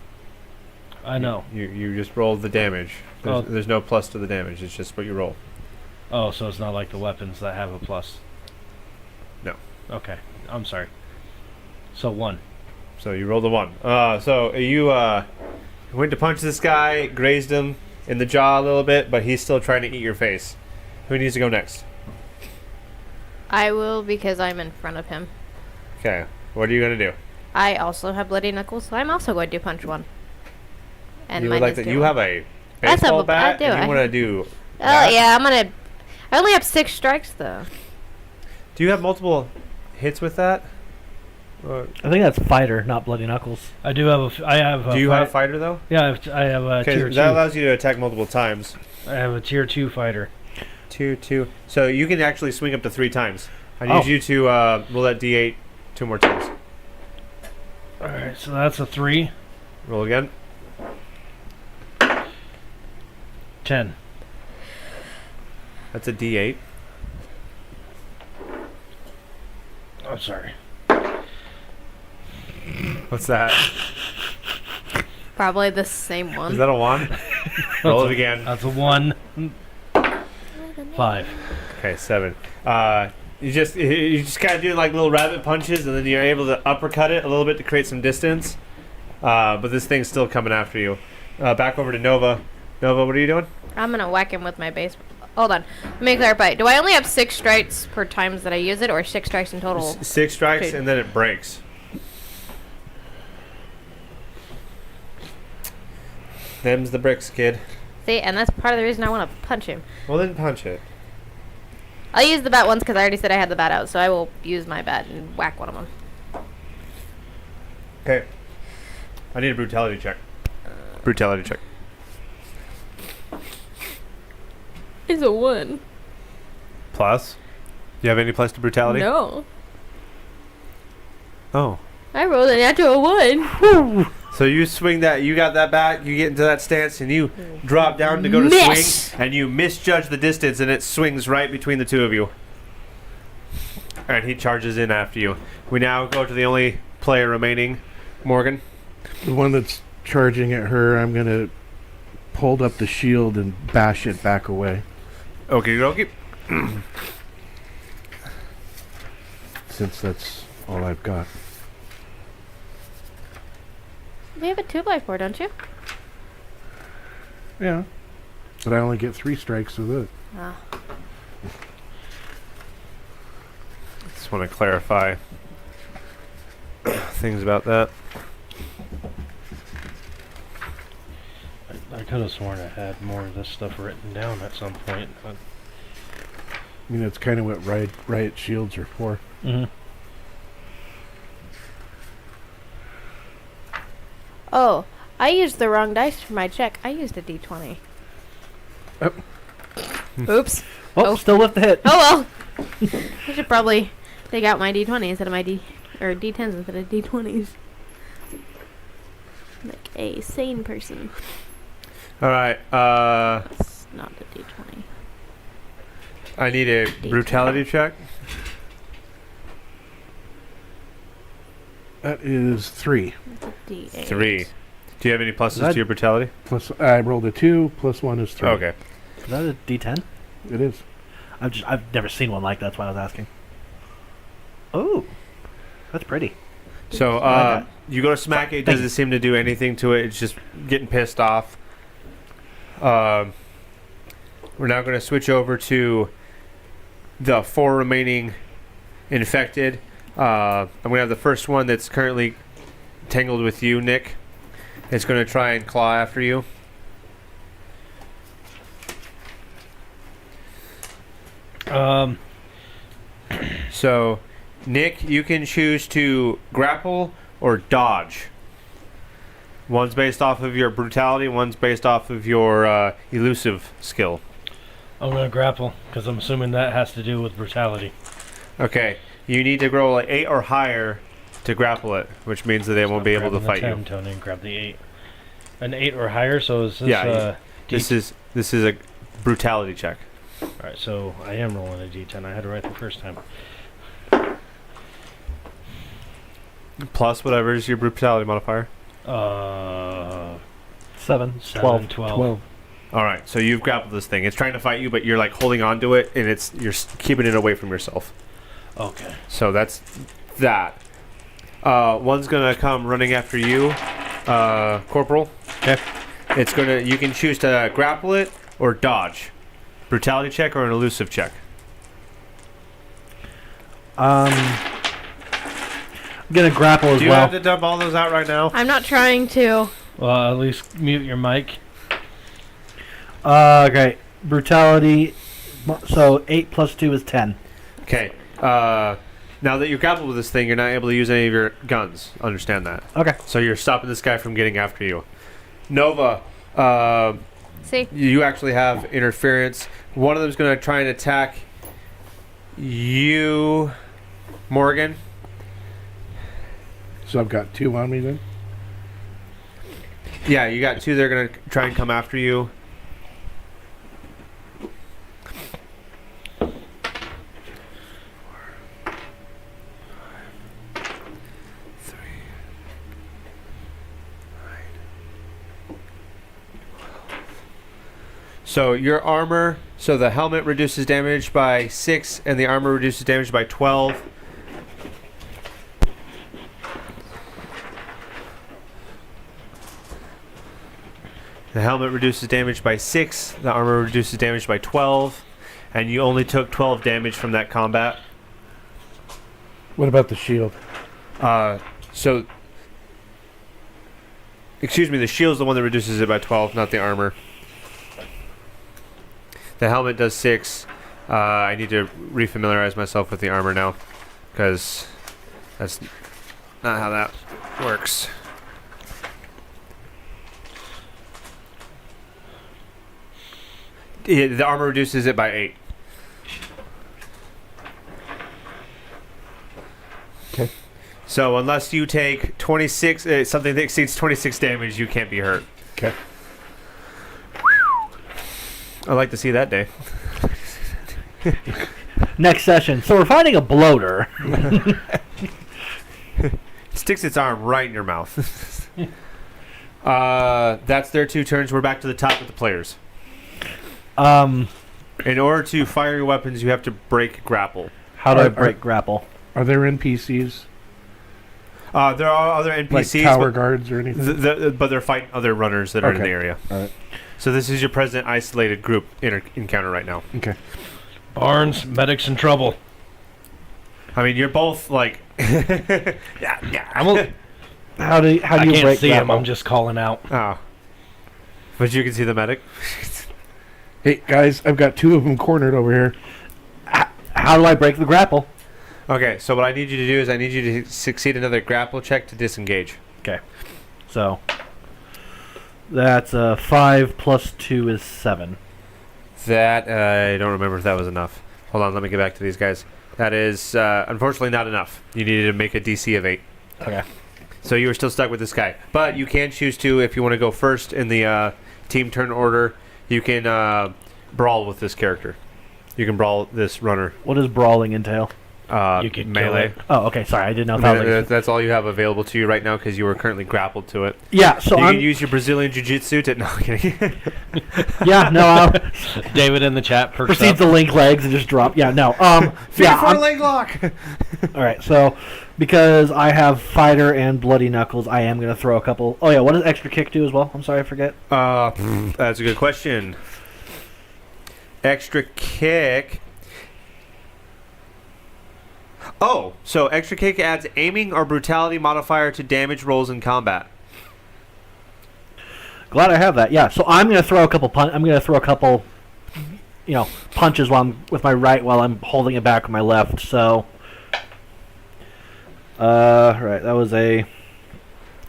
I know. You just roll the damage. Oh. There's no plus to the damage. It's just what you roll. Oh, so it's not like the weapons that have a plus. No. Okay, I'm sorry. So 1. So you rolled a 1. So you went to punch this guy, grazed him in the jaw a little bit, but he's still trying to eat your face. Who needs to go next? I will because I'm in front of him. Okay. What are you gonna do? I also have bloody knuckles, so I'm also going to punch one. And You mine would like is that? two. You have a That's baseball I bat, do. and I- you want to do? Oh that? yeah, I only have 6 strikes though. Do you have multiple hits with that? I think that's fighter, not bloody knuckles. I do have I have. Do you have fighter though? Yeah, I have a Okay, tier that 2. allows you to attack multiple times. I have a tier 2 fighter. Two. So you can actually swing up to 3 times. I need Oh. you to roll that D8 2 more times. All right, so that's a 3. Roll again. 10. That's a D8. I'm sorry. What's that? Probably the same one. Is that a 1? Roll it again. That's a 1. 5. Okay, 7. You just kind of do like little rabbit punches, and then you're able to uppercut it a little bit to create some distance. But this thing's still coming after you. Back over to Nova. Nova, what are you doing? I'm gonna whack him with my base. Hold on. Let me clarify. Do I only have 6 strikes per times that I use it, or 6 strikes in total? 6 strikes, Okay. and then it breaks. Them's the bricks, kid. See, and that's part of the reason I want to punch him. Well, then punch it. I'll use the bat once because I already said I had the bat out, so I will use my bat and whack one of them. Okay. I need a brutality check. Brutality check. It's a 1. Plus? Do you have any plus to brutality? No. Oh. I rolled a natural 1. So you swing that, you got that bat, you get into that stance, and you drop down to go to Miss! swing, and you misjudge the distance, and it swings right between the two of you. And he charges in after you. We now go to the only player remaining, Morgan. The one that's charging at her, I'm going to hold up the shield and bash it back away. Okay, okay. Since that's all I've got. We have a 2x4, don't you? Yeah. But I only get 3 strikes with it. Ah. Just want to clarify things about that. I could have sworn I had more of this stuff written down at some point. But I mean, that's kind of what riot shields are for. Oh, I used the wrong dice for my check. I used a d20. Oh. Oops. Oh, still with the hit. Oh well. I should probably take out my d20 instead of my d10s instead of d20s. Like a sane person. Alright, That's not a d20. I need a brutality check. That is 3. It's a d8. 3. Do you have any pluses That- to your brutality? Plus, I rolled a 2, plus 1 is 3. Okay. Is that a D10? It is. I've never seen one like that. That's why I was asking. Oh, that's pretty. So, I like that. you go to smack it. It Thank doesn't you. seem to do anything to it. It's just getting pissed off. We're now going to switch over to the 4 remaining infected. I'm going to have the first one that's currently tangled with you, Nick. It's going to try and claw after you. So, Nick, you can choose to grapple or dodge. One's based off of your brutality, one's based off of your elusive skill. I'm gonna grapple because I'm assuming that has to do with brutality. Okay, you need to roll an 8 or higher to grapple it, which means that they won't be able to fight you. Tony, and grab the 8. An 8 or higher. So is this? Yeah, This is a brutality check. Alright, so I am rolling a d10. I had it right the first time. Plus whatever is your brutality modifier. 7, 12. 12. All right, so you've grappled this thing. It's trying to fight you, but you're like holding on to it, and you're keeping it away from yourself. Okay. So that's that. One's gonna come running after you, Corporal. Okay. You can choose to grapple it or dodge. Brutality check or an elusive check. I'm gonna grapple as Do you well. have to dump all those out right now? I'm not trying to. Well, at least mute your mic. Okay. Brutality. So 8 plus 2 is 10. Okay. Now that you're grappled with this thing, you're not able to use any of your guns. Understand that. Okay. So you're stopping this guy from getting after you. Nova, See? you actually have interference. One of them's going to try and attack you, Morgan. So I've got 2 on me then? Yeah, you got 2 that are going to try and come after you. So your armor, so the helmet reduces damage by 6 and the armor reduces damage by 12. The helmet reduces damage by 6, the armor reduces damage by 12, and you only took 12 damage from that combat. What about the shield? Excuse me, the shield's the one that reduces it by 12, not the armor. The helmet does 6. I need to refamiliarize myself with the armor now, because that's not how that works. The armor reduces it by 8. Okay. So unless you take 26, something that exceeds 26 damage, you can't be hurt. Okay. I'd like to see that day. Next session. So we're finding a bloater. It sticks its arm right in your mouth. That's their 2 turns. We're back to the top with the players. In order to fire your weapons, you have to break grapple. How do I Are- break grapple? Are there NPCs? There are other Like NPCs, tower guards or anything? but they're fighting other runners that are in Okay. the area. Alright. So this is your present isolated group encounter right now. Okay. Barnes, medic's in trouble. I mean, you're both like, yeah. How do you I can't break see him. grapple? I'm just calling out. Oh, but you can see the medic. Hey, guys, I've got 2 of them cornered over here. How do I break the grapple? Okay, so what I need you to do is I need you to succeed another grapple check to disengage. Okay. So that's 5 plus 2 is 7. That I don't remember if that was enough. Hold on, let me get back to these guys. That is unfortunately not enough. You needed to make a DC of 8. Okay. So you were still stuck with this guy. But you can choose to, if you want to go first in the team turn order, you can brawl with this character. You can brawl this runner. What does brawling entail? You can kill melee. it. Oh, okay. Sorry, I didn't know if I that mean, was like, that's all you have available to you right now because you were currently grappled to it. yeah. So you I'm can use your Brazilian Jiu-Jitsu to... No, I'm kidding. yeah. No, I'll David in the chat perks proceed up. to link legs and just drop. Yeah. No. Yeah. I'm- leg lock. all right. So because I have fighter and bloody knuckles, I am gonna throw a couple. Oh yeah. What does extra kick do as well? I'm sorry, I forget. That's a good question. Extra kick. Oh, so extra kick adds aiming or brutality modifier to damage rolls in combat. Glad I have that. Yeah. So I'm gonna throw a couple. I'm gonna throw a couple. Punches while I'm with my right while I'm holding it back with my left. So. Right. That was a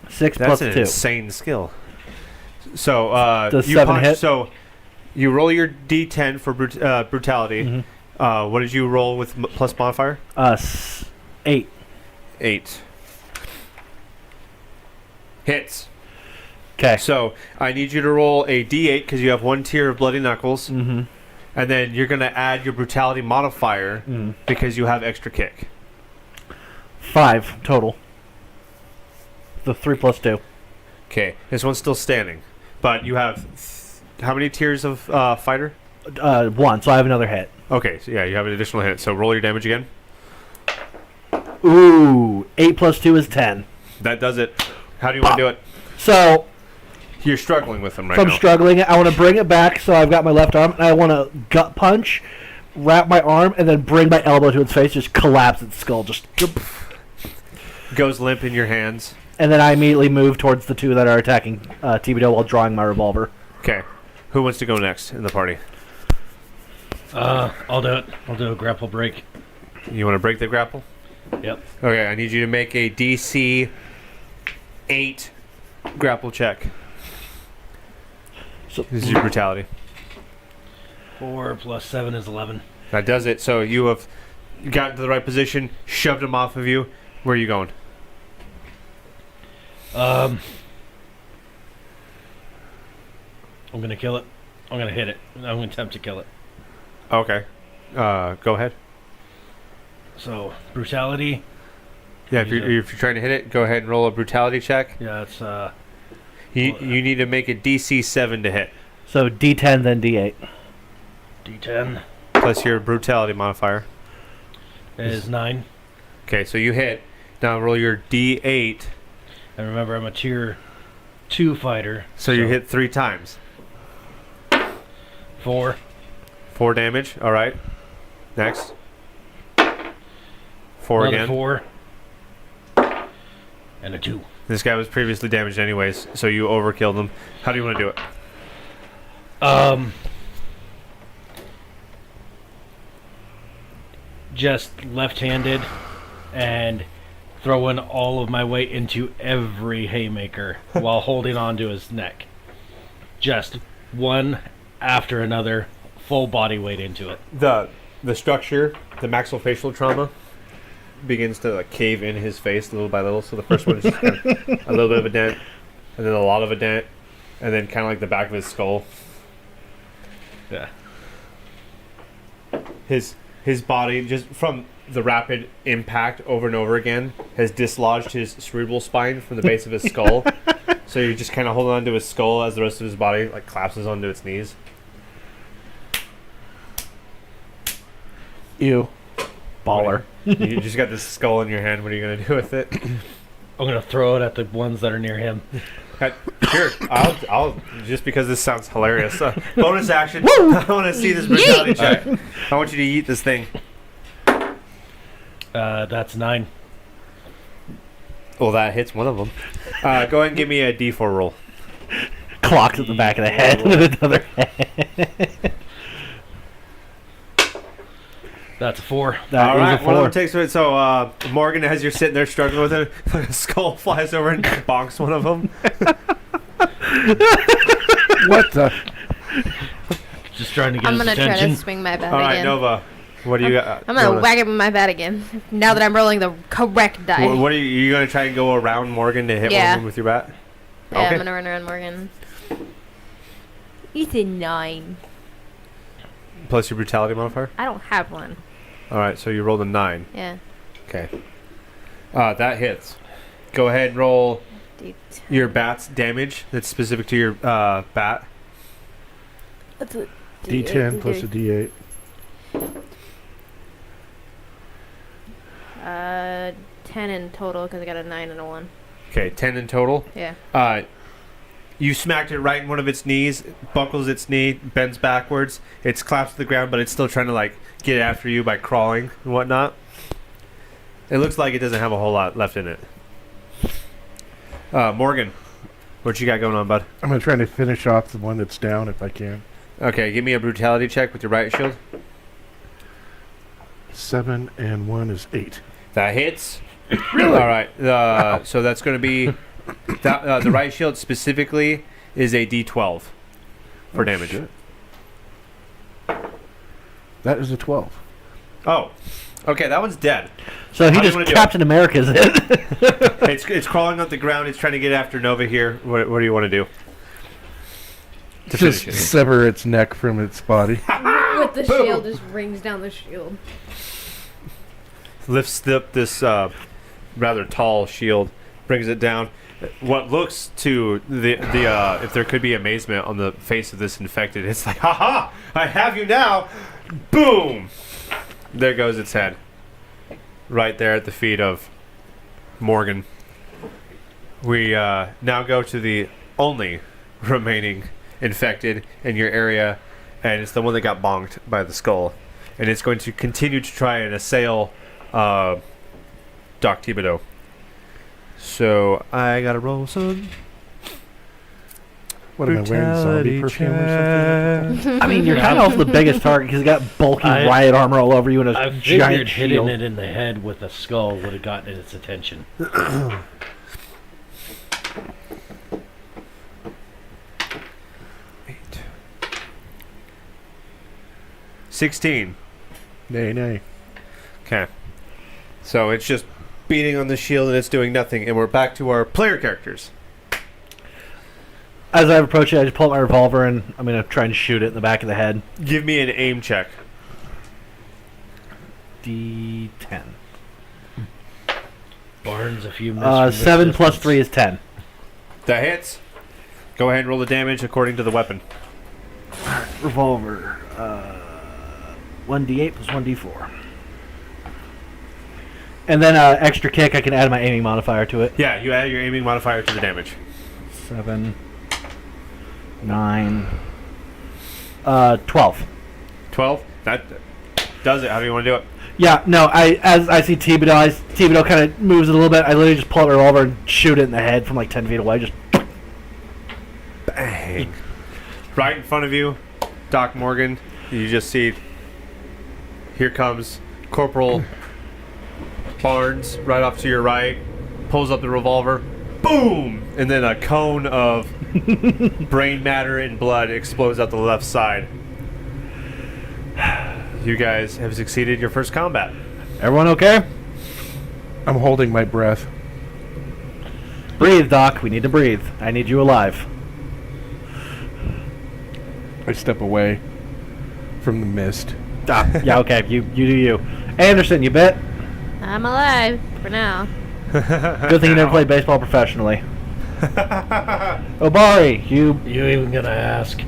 6 That's plus an 2. insane skill. So Does you 7 punch. hit? So you roll your D10 for brutality. Mhm. What did you roll with plus modifier? 8. 8. Hits. Okay. So I need you to roll a D8 because you have 1 tier of bloody knuckles. Mm-hmm. And then you're going to add your brutality modifier because you have extra kick. 5 total. The 3 plus 2. Okay, this one's still standing. But you have how many tiers of fighter? 1, so I have another hit. Okay, so yeah, you have an additional hit. So roll your damage again. Ooh, 8 plus 2 is 10. That does it. How do you want to do it? So, You're struggling with them right if I'm now. struggling, I want to bring it back so I've got my left arm, and I want to gut punch, wrap my arm, and then bring my elbow to its face, just collapse its skull, just... Goes limp in your hands. And then I immediately move towards the 2 that are attacking Thibodeau while drawing my revolver. Okay. Who wants to go next in the party? I'll do it. I'll do a grapple break. You want to break the grapple? Yep. Okay, I need you to make a DC 8 grapple check. So, This is your brutality. 4 plus 7 is 11. That does it. So you have gotten to the right position, shoved him off of you. Where are you going? I'm gonna kill it. I'm gonna hit it. I'm gonna attempt to kill it. Okay. Go ahead. So brutality. Yeah, if you're trying to hit it, go ahead and roll a brutality check. Yeah, it's You need to make a DC 7 to hit, so D10, then D8. D10 plus your brutality modifier. is 9. Okay, so you hit. Now roll your D8. And remember, I'm a tier 2 fighter. So you hit 3 times. 4. 4 damage. All right. Next. 4 Another again. 4. And a 2. This guy was previously damaged anyways, so you overkilled him. How do you want to do it? Just left-handed and throwing all of my weight into every haymaker while holding on to his neck. Just one after another, full body weight into it. The structure, the maxillofacial trauma, begins to cave in his face little by little. So the first one is just kind of a little bit of a dent, and then a lot of a dent, and then kind of like the back of his skull. Yeah. His body, just from the rapid impact over and over again, has dislodged his cerebral spine from the base of his skull. So you're just kind of holding on to his skull as the rest of his body collapses onto its knees. Ew. Baller. You just got this skull in your hand. What are you going to do with it? I'm going to throw it at the ones that are near him. Sure, I'll just because this sounds hilarious. Bonus action. I want to see this brutality check. I want you to eat this thing. That's 9. Well, that hits one of them. Go ahead and give me a D4 roll. Clocks at the back of the head with another head. That's a 4. That All is right, a one of 4. them takes it. So, Morgan, as you're sitting there struggling with it, a skull flies over and bonks one of them. What the? Just trying to get I'm his gonna try attention. to swing my bat All right, again. Nova, what do you got? I'm gonna whack him with my bat again. Now that I'm rolling the correct die. What are you going to try and go around Morgan to hit one Yeah. of them with your bat? Yeah, Okay. I'm gonna run around Morgan. He's a 9. Plus your brutality modifier? I don't have one. All right, so you rolled a 9. Yeah. Okay. That hits. Go ahead and roll D10. your bat's damage that's specific to your bat. What's it? D10 plus a D8. 10 in total because I got a 9 and a 1. Okay, 10 in total. Yeah. You smacked it right in one of its knees, buckles its knee, bends backwards. It's collapsed to the ground, but it's still trying to get after you by crawling and whatnot. It looks like it doesn't have a whole lot left in it. Morgan, what you got going on, bud? I'm going to try to finish off the one that's down if I can. Okay, give me a brutality check with your right shield. 7 and 1 is 8. That hits. Really? All right. So that's going to be the right shield specifically is a D12 for damage. Shit. That is a 12. Oh, okay. That one's dead. So he How do you just wanna do Captain America's it. It's crawling up the ground. It's trying to get after Nova here. What do you want to do? To Just finish it. sever its neck from its body. With With the Boom. shield, just rings down the shield. Lifts up this rather tall shield, brings it down. What looks to the if there could be amazement on the face of this infected, it's like, haha, I have you now. Boom! There goes its head. Right there at the feet of Morgan. We now go to the only remaining infected in your area, and it's the one that got bonked by the skull. And it's going to continue to try and assail Doc Thibodeau. So I gotta roll some. What am I wearing? Zombie perfume or something? I mean, you're kind of also the biggest target because you got bulky riot armor all over you and a I giant figured hitting shield. it in the head with a skull would have gotten its attention. 16. Nay. Okay. So it's just beating on the shield and it's doing nothing. And we're back to our player characters. As I approach it, I just pull out my revolver and I'm going to try and shoot it in the back of the head. Give me an aim check. D10. Barnes, a few minutes. 7 plus 3 is 10. That hits. Go ahead and roll the damage according to the weapon. Revolver. 1d8 plus 1d4. And then extra kick, I can add my aiming modifier to it. Yeah, you add your aiming modifier to the damage. 7, 9, 12. 12. That does it. How do you want to do it? Yeah, no, as I see Thibodeau kind of moves it a little bit, I literally just pull out my revolver and shoot it in the head from like 10 feet away. Just bang. Right in front of you, Doc Morgan. You just see, here comes Corporal Barnes right off to your right, pulls up the revolver, boom! And then a cone of brain matter and blood explodes out the left side. You guys have succeeded your first combat. Everyone okay? I'm holding my breath. Breathe, Doc. We need to breathe. I need you alive. I step away from the mist. Yeah, okay. You do you. Anderson, you bet. I'm alive for now. Good thing you never played baseball professionally. Obari, You even gonna ask?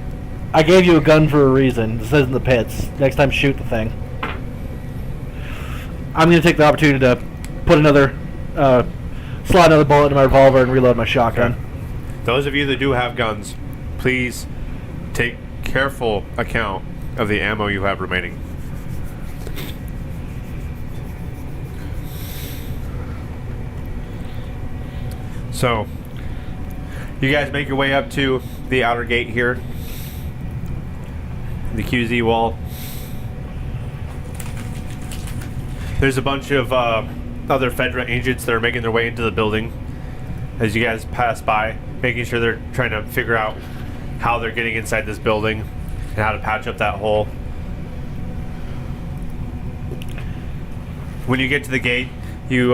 I gave you a gun for a reason. This isn't the pits. Next time, shoot the thing. I'm going to take the opportunity to put slide another bullet into my revolver and reload my shotgun. Okay. Those of you that do have guns, please take careful account of the ammo you have remaining. So, you guys make your way up to the outer gate here. The QZ wall. There's a bunch of other Fedra agents that are making their way into the building as you guys pass by, making sure they're trying to figure out how they're getting inside this building and how to patch up that hole. When you get to the gate, you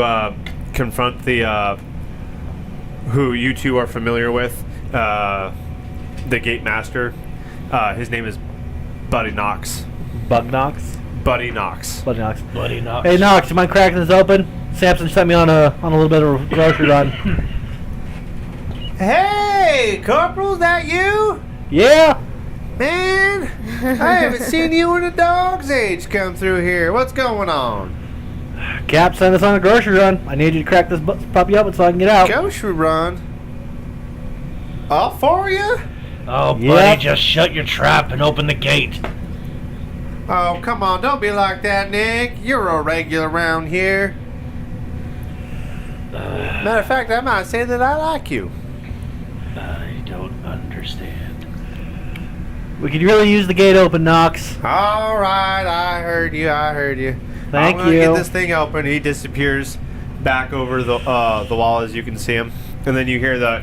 confront the who you two are familiar with, the gate master. His name is Buddy Knox. Bug Knox? Buddy Knox. Buddy Knox. Buddy Knox. Hey, Knox, you mind cracking this open? Samson sent me on a little bit of a grocery run. Hey, Corporal, is that you? Yeah? Man, I haven't seen you in a dog's age come through here. What's going on? Cap sent us on a grocery run. I need you to crack this puppy open so I can get out. Grocery run? All for you? Oh, buddy, Yep. just shut your trap and open the gate. Oh, come on, don't be like that, Nick. You're a regular around here. Matter of fact, I might say that I like you. I don't understand. We could really use the gate open, Knox. All right, I heard you. Thank I'm gonna you. get this thing open. He disappears back over the wall as you can see him, and then you hear the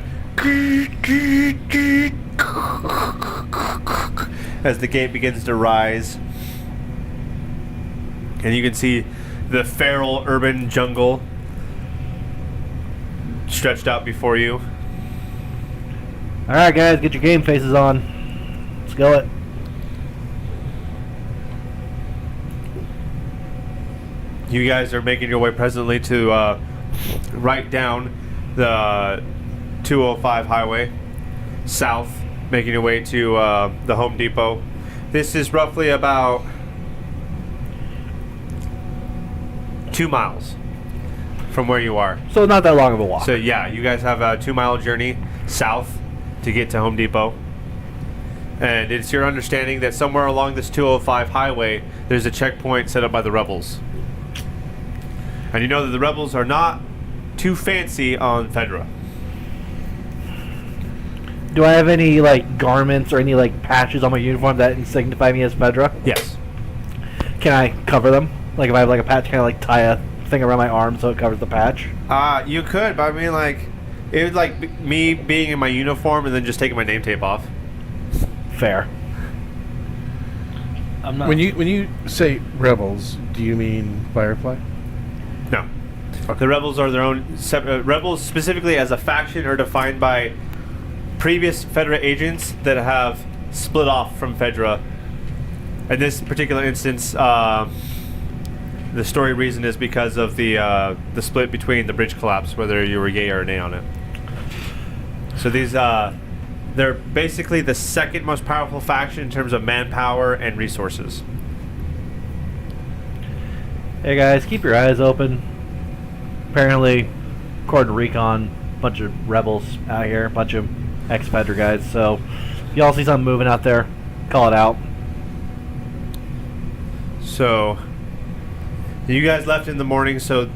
as the gate begins to rise, and you can see the feral urban jungle stretched out before you. All right, guys, get your game faces on. Let's go it. You guys are making your way presently to right down the 205 highway south, making your way to the Home Depot. This is roughly about 2 miles from where you are. So not that long of a walk. So yeah, you guys have a 2-mile journey south to get to Home Depot. And it's your understanding that somewhere along this 205 highway, there's a checkpoint set up by the rebels. And you know that the rebels are not too fancy on Fedra. Do I have any like garments or any like patches on my uniform that signify me as Fedra? Yes. Can I cover them? Like if I have like a patch, can I like tie a thing around my arm so it covers the patch? You could, but I mean, like, it would like me being in my uniform and then just taking my name tape off. Fair. I'm not. When you say rebels, do you mean Firefly? No. The rebels are their own. Rebels specifically as a faction are defined by previous Fedra agents that have split off from Fedra. In this particular instance, the story reason is because of the split between the bridge collapse, whether you were yay or nay on it. So these they're basically the second most powerful faction in terms of manpower and resources. Hey guys, keep your eyes open. Apparently, according to Recon, a bunch of rebels out here, a bunch of ex-Fedra guys. So, if y'all see something moving out there, call it out. So, you guys left in the morning, so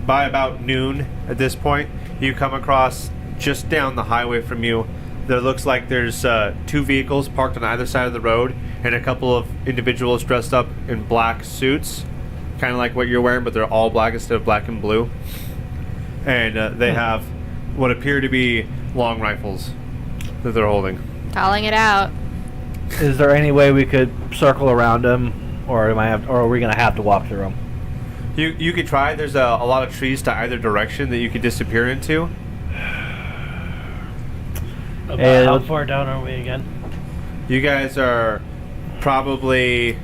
by about noon at this point, you come across just down the highway from you. There looks like there's 2 vehicles parked on either side of the road and a couple of individuals dressed up in black suits, kind of like what you're wearing, but they're all black instead of black and blue. And they have what appear to be long rifles that they're holding. Calling it out. Is there any way we could circle around them, or are we gonna have to walk through them? You could try. There's a lot of trees to either direction that you could disappear into. About how far down are we again? You guys are probably,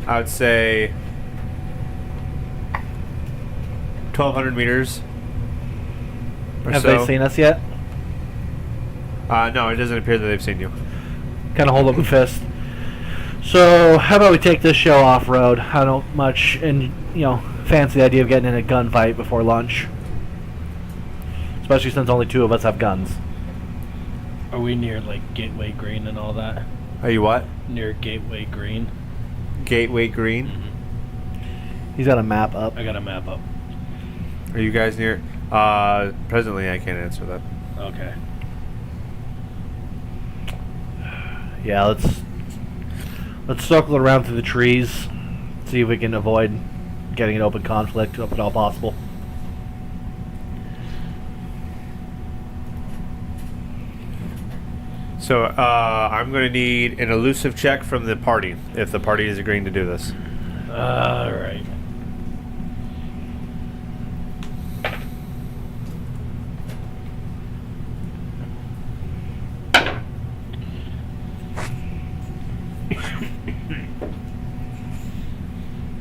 I would say, 1,200 meters or Have so. they seen us yet? No, it doesn't appear that they've seen you. Kind of hold up a fist. So, how about we take this show off-road? I don't much, fancy the idea of getting in a gunfight before lunch. Especially since only 2 of us have guns. Are we near like Gateway Green and all that? Are you what? Near Gateway Green. Gateway Green? He's got a map up. I got a map up. Are you guys near? Presently, I can't answer that. Okay. Yeah, let's circle around through the trees, see if we can avoid getting an open conflict if at all possible. So, I'm going to need an elusive check from the party, if the party is agreeing to do this. Alright.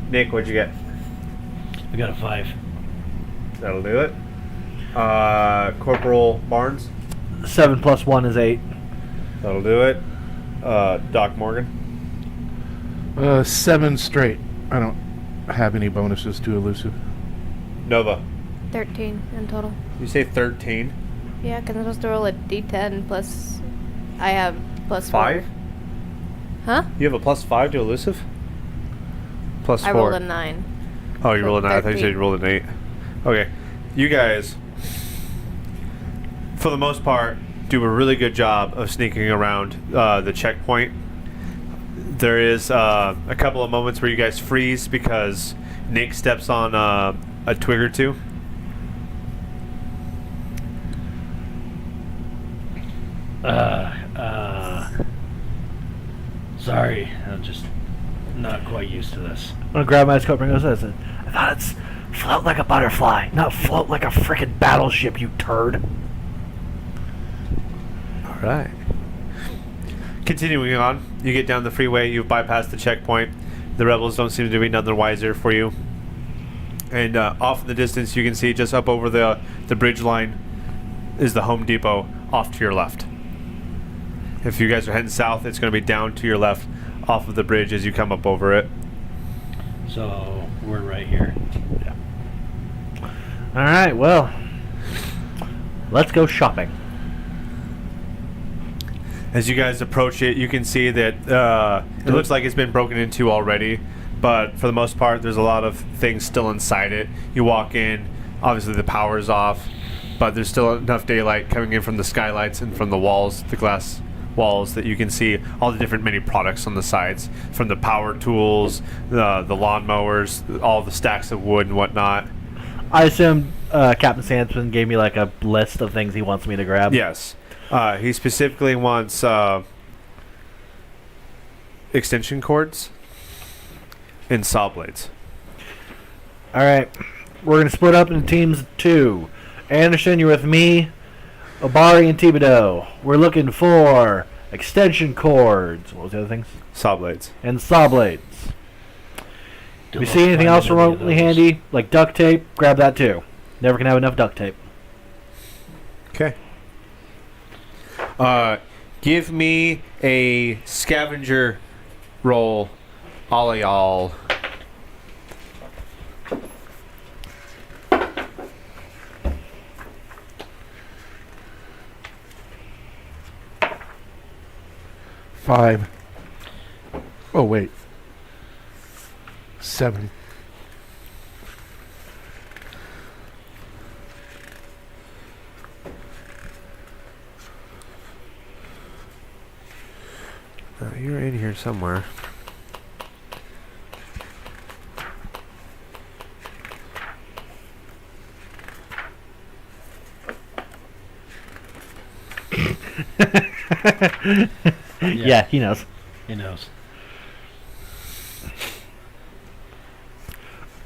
Nick, what'd you get? I got a 5. That'll do it. Corporal Barnes? 7 plus 1 is 8. That'll do it. Doc Morgan? 7 straight. I don't have any bonuses to elusive. Nova? 13 in total. You say 13? Yeah, because I'm supposed to roll a d10 plus. I have plus 5? 4. Huh? You have a plus 5 to elusive? Plus 4. I rolled a 9. Oh, you so rolled a 9. I thought you said 13. you rolled an 8. Okay. You guys, for the most part, do a really good job of sneaking around the checkpoint. There is a couple of moments where you guys freeze because Nick steps on a twig or two. Sorry, I'm just not quite used to this. I'm gonna grab my scope and go this. I thought it's float like a butterfly, not float like a frickin' battleship, you turd. All right. Continuing on, you get down the freeway. You've bypassed the checkpoint. The rebels don't seem to be none the wiser for you. And off in the distance, you can see just up over the bridge line is the Home Depot off to your left. If you guys are heading south, it's going to be down to your left off of the bridge as you come up over it. So we're right here. All right, well, let's go shopping. As you guys approach it, you can see that it looks like it's been broken into already, but for the most part, there's a lot of things still inside it. You walk in, obviously the power's off, but there's still enough daylight coming in from the skylights and from the walls, the glass walls, that you can see all the different mini products on the sides, from the power tools, the lawnmowers, all the stacks of wood and whatnot. I assume Captain Sandsman gave me like a list of things he wants me to grab. Yes. He specifically wants extension cords and saw blades. All right, we're gonna split up into teams of 2. Anderson, you're with me. Obari and Thibodeau. We're looking for extension cords. What was the other things? Saw blades. And saw blades. If you see anything else remotely handy, like duct tape, grab that too. Never can have enough duct tape. Okay. Give me a scavenger roll, all y'all. Five. Oh wait. 7. You're in here somewhere. Yeah, he knows. He knows.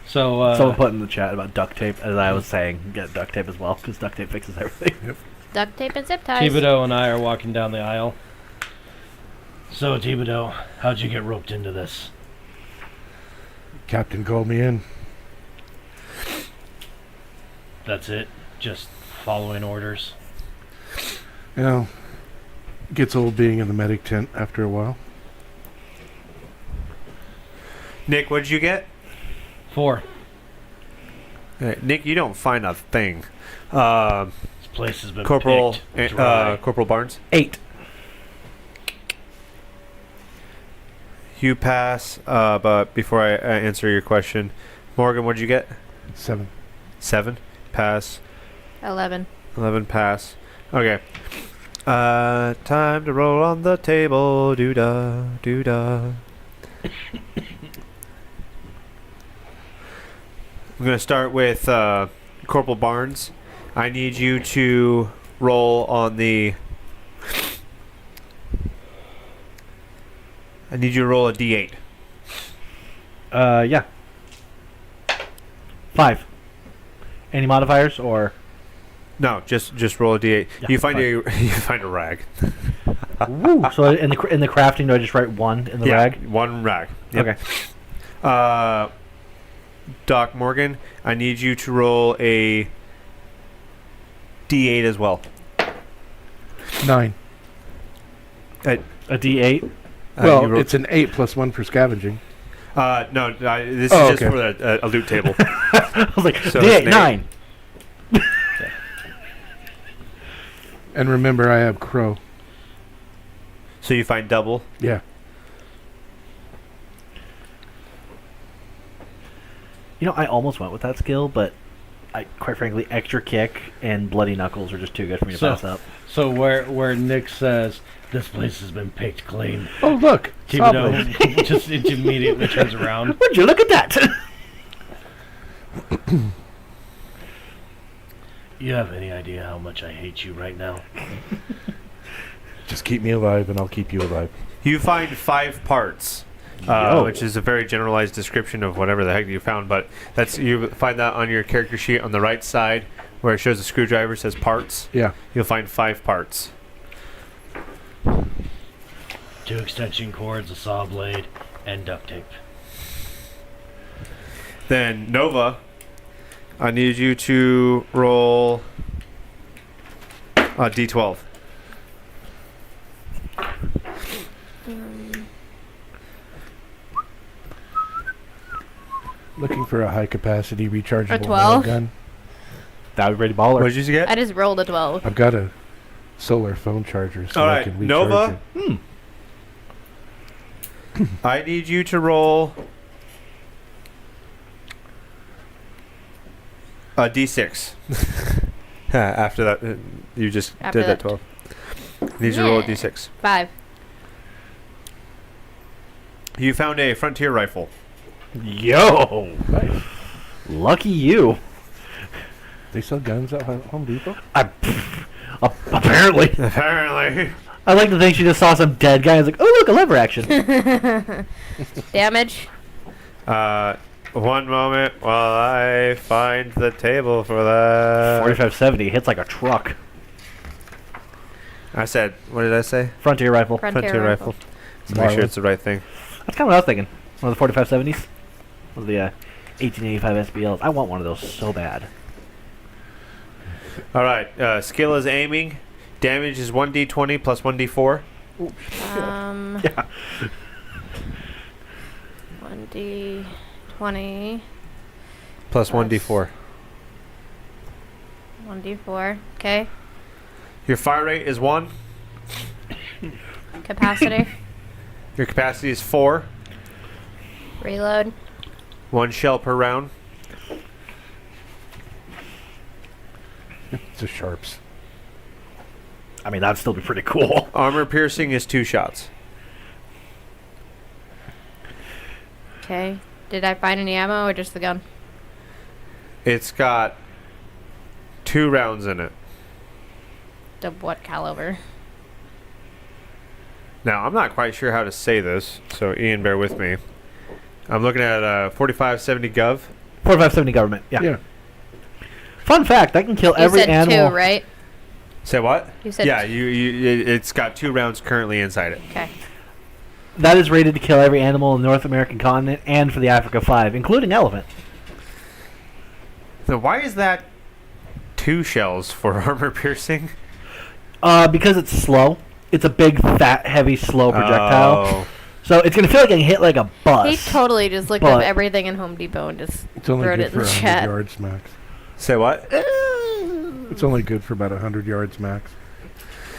So, Someone put in the chat about duct tape, as I was saying, get duct tape as well, because duct tape fixes everything. Duct tape and zip ties. Thibodeau and I are walking down the aisle. So, Thibodeau, how'd you get roped into this? Captain called me in. That's it? Just following orders? You know, gets old being in the medic tent after a while. Nick, what did you get? 4. Nick, you don't find a thing. This place has been Corporal picked dry. Corporal Barnes. 8. You pass, but before I answer your question, Morgan, what did you get? 7. 7. Pass. 11. 11. Pass. Okay. Time to roll on the table. Doo-da, doo-da. I'm going to start with Corporal Barnes. I need you to roll on the... I need you to roll a d8. Yeah. 5. Any modifiers, or... No, just roll a d8. Yeah, you find fine. you find a rag. Woo. So in the crafting, do I just write 1 in the rag? 1 rag. Yep. Okay. Doc Morgan, I need you to roll a d8 as well. 9. A D8? You Well, roll- it's an 8 plus 1 for scavenging. no, this Oh, is just okay. for a loot table. I was like, So D8, it's an 9. And remember, I have crow. So you find double. Yeah. You know, I almost went with that skill, but quite frankly, extra kick and bloody knuckles are just too good for me to So- pass up. So where Nick says, this place has been picked clean, Oh, look. Saw-blade. Thibodeau just immediately turns around. Would you look at that? You have any idea how much I hate you right now? Just keep me alive, and I'll keep you alive. You find 5 parts, Yo. which is a very generalized description of whatever the heck you found. But you find that on your character sheet on the right side, where it shows a screwdriver says parts. Yeah. You'll find 5 parts. 2 extension cords, a saw blade, and duct tape. Then Nova, I need you to roll a d12. Looking for a high capacity rechargeable 12? gun. That would be ready baller. What did you get? I just rolled a 12. I've got a solar phone charger, so All I right, can recharge Nova? it. I need you to roll a d6. After that, you just After did that that. 12. I need you to roll a Yeah. d6. 5. You found a frontier rifle. Yo! Lucky you. They sell guns at Home Depot? Apparently. Apparently. I like to think she just saw some dead guy and was like, oh, look, a lever action. Damage. One moment while I find the table for that. 4570 hits like a truck. I said, what did I say? Frontier rifle. Frontier rifle. So make sure it's the right thing. That's kind of what I was thinking. One of the 4570s. One of the 1885 SBLs. I want one of those so bad. All right. Skill is aiming. Damage is 1d20 plus 1d4. Yeah. 1d20. Plus Plus 1d4. 1d4. Okay. Your fire rate is 1. Capacity. Your capacity is 4. Reload. 1 shell per round. It's a Sharps. I mean, that'd still be pretty cool. Armor piercing is 2 shots. Okay. Did I find any ammo or just the gun? It's got 2 rounds in it. Of what caliber? Now, I'm not quite sure how to say this, so Ian, bear with me. I'm looking at 4570 Gov. 4570 government. Yeah. Yeah. Fun fact, I can kill You every said animal. 2, right? Say what? You said Yeah, it's got 2 rounds currently inside it. Okay. That is rated to kill every animal in the North American continent and for the Africa 5, including elephant. So why is that 2 shells for armor piercing? Because it's slow. It's a big, fat, heavy, slow projectile. Oh. So it's going to feel like getting hit like a He bus. totally just looked But- up everything in Home Depot and just It's only wrote good it for in the 100 chat. yards max. Say what? It's only good for about 100 yards max.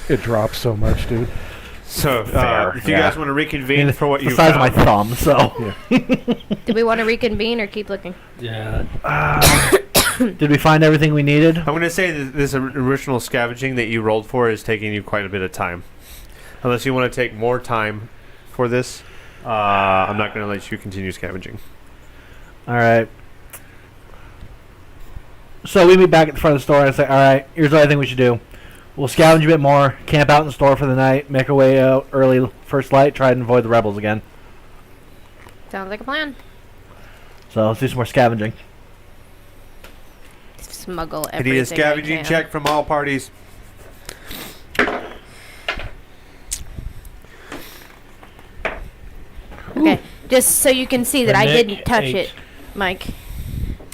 It drops so much, dude. So, Fair, if you yeah. guys want to reconvene for what the you size found, of my thumb, so. Do we want to reconvene or keep looking? Yeah. Did we find everything we needed? I'm going to say that this original scavenging that you rolled for is taking you quite a bit of time. Unless you want to take more time for this, I'm not going to let you continue scavenging. Alright. So we meet back at the front of the store and I say, alright, here's what I think we should do. We'll scavenge a bit more, camp out in the store for the night, make our way out early first light, try and avoid the rebels again. Sounds like a plan. So let's do some more scavenging. Smuggle I need a everything. scavenging check from all parties. Okay, just so you can see that I Nick, didn't touch 8. it, Mike.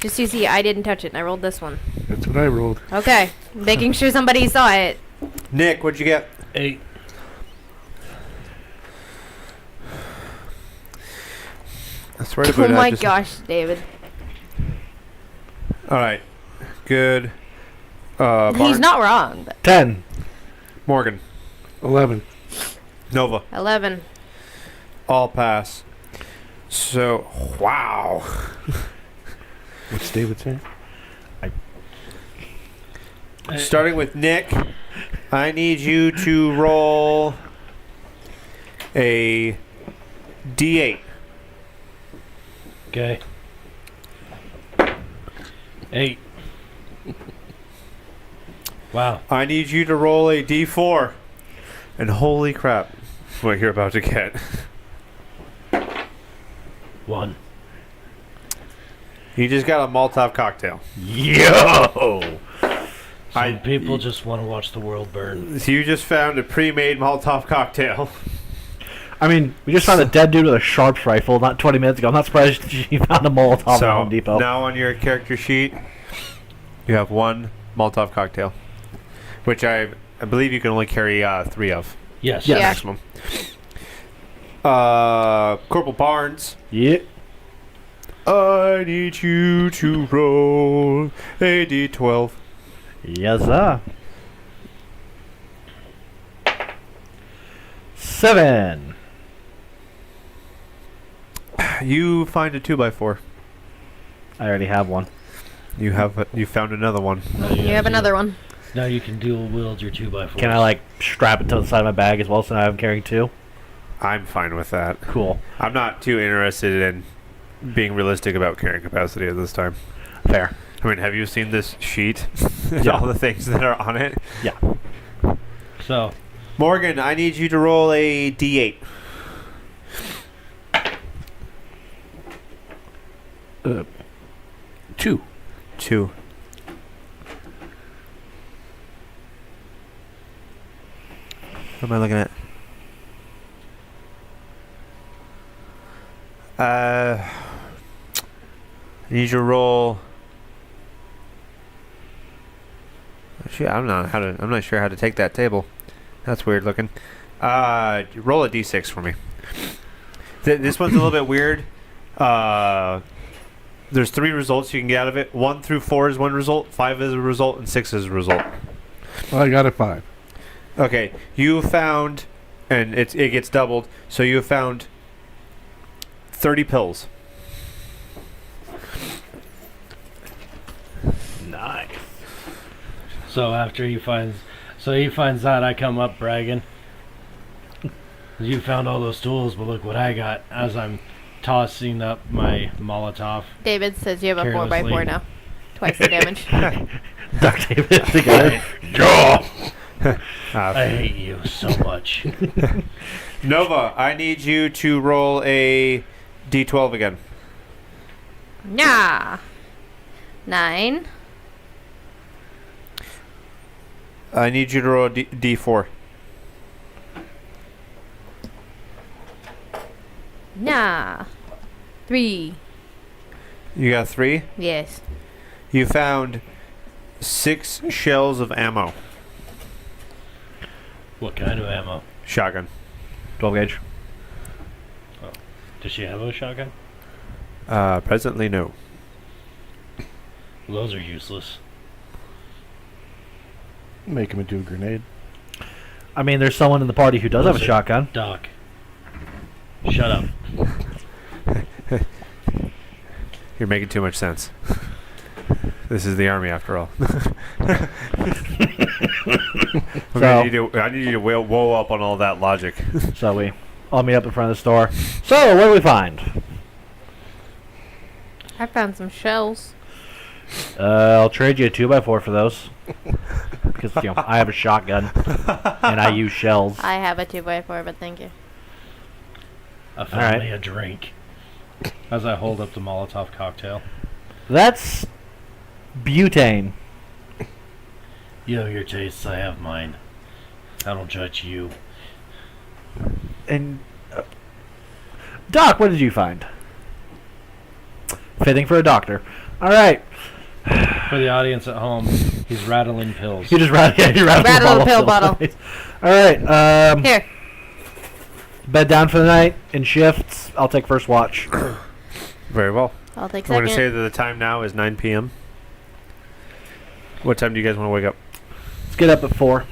Just so you see, I didn't touch it, and I rolled this one. That's what I rolled. Okay, making sure somebody saw it. Nick, what'd you get? 8. I swear to Oh God, my just- gosh, David. All right. Good. He's Barn- not wrong. But 10. Morgan. 11. Nova. 11. All pass. So, wow. What's David saying? Starting with Nick, I need you to roll a D8. Okay. 8. Wow. I need you to roll a D4. And holy crap, what you're about to get. 1. You just got a Molotov cocktail. Yo! Some people just want to watch the world burn. So you just found a pre-made Molotov cocktail. I mean, we just found a dead dude with a Sharps rifle not 20 minutes ago. I'm not surprised you found a Molotov at Home Depot. Now on your character sheet, You have one Molotov cocktail, which I believe you can only carry 3 of. Yes. Yeah. Maximum. Corporal Barnes. Yeah. I need you to roll a d12. Yes, sir. 7. You find a 2x4. I already have one. You found another one. You have another one. Now you can dual wield your 2x4. Can I like strap it to the side of my bag as well, so now I'm carrying 2? I'm fine with that. Cool. I'm not too interested in being realistic about carrying capacity at this time. Fair. I mean, have you seen this sheet? Yeah. All the things that are on it. Yeah. So, Morgan, I need you to roll a d8. 2. 2. What am I looking at? I need you to roll. Shit, I'm not sure how to take that table. That's weird looking. Roll a d6 for me. This one's a little bit weird. There's 3 results you can get out of it. 1 through 4 is one result, 5 is a result, and 6 is a result. Well, I got a 5. Okay, you found, and it gets doubled. So you found 30 pills. Nice. so after he finds that, I come up bragging. You found all those tools, but look what I got as I'm tossing up my Molotov. David says you have a Carelessly. 4x4 now. Twice the damage. Duct tape it together. I hate you so much. Nova, I need you to roll a d12 again. Nah. 9. I need you to roll a d4. Nah. 3. You got 3? Yes. You found 6 shells of ammo. What kind of ammo? Shotgun. 12 gauge. Does she have a shotgun? Presently, no. Those are useless. Make him into a grenade. I mean, there's someone in the party who does have a Listen. shotgun. Doc. Shut up. You're making too much sense. This is the army, after all. I need you to woe up on all that logic. So we all meet up in front of the store. So, what do we find? I found some shells. I'll trade you a 2x4 for those. Because, I have a shotgun. And I use shells. I have a 2x4, but thank you. I found Alright. me a drink. As I hold up the Molotov cocktail. That's butane. You have your tastes, I have mine. I don't judge you. And Doc, what did you find? Fitting for a doctor. All right. For the audience at home, he's rattling pills. You just rattle the Rattle the pill bottle. All right. Here. Bed down for the night in shifts. I'll take first watch. Very well. I'll take I'm going to say second. that the time now is 9 p.m. What time do you guys want to wake up? Let's get up at 4.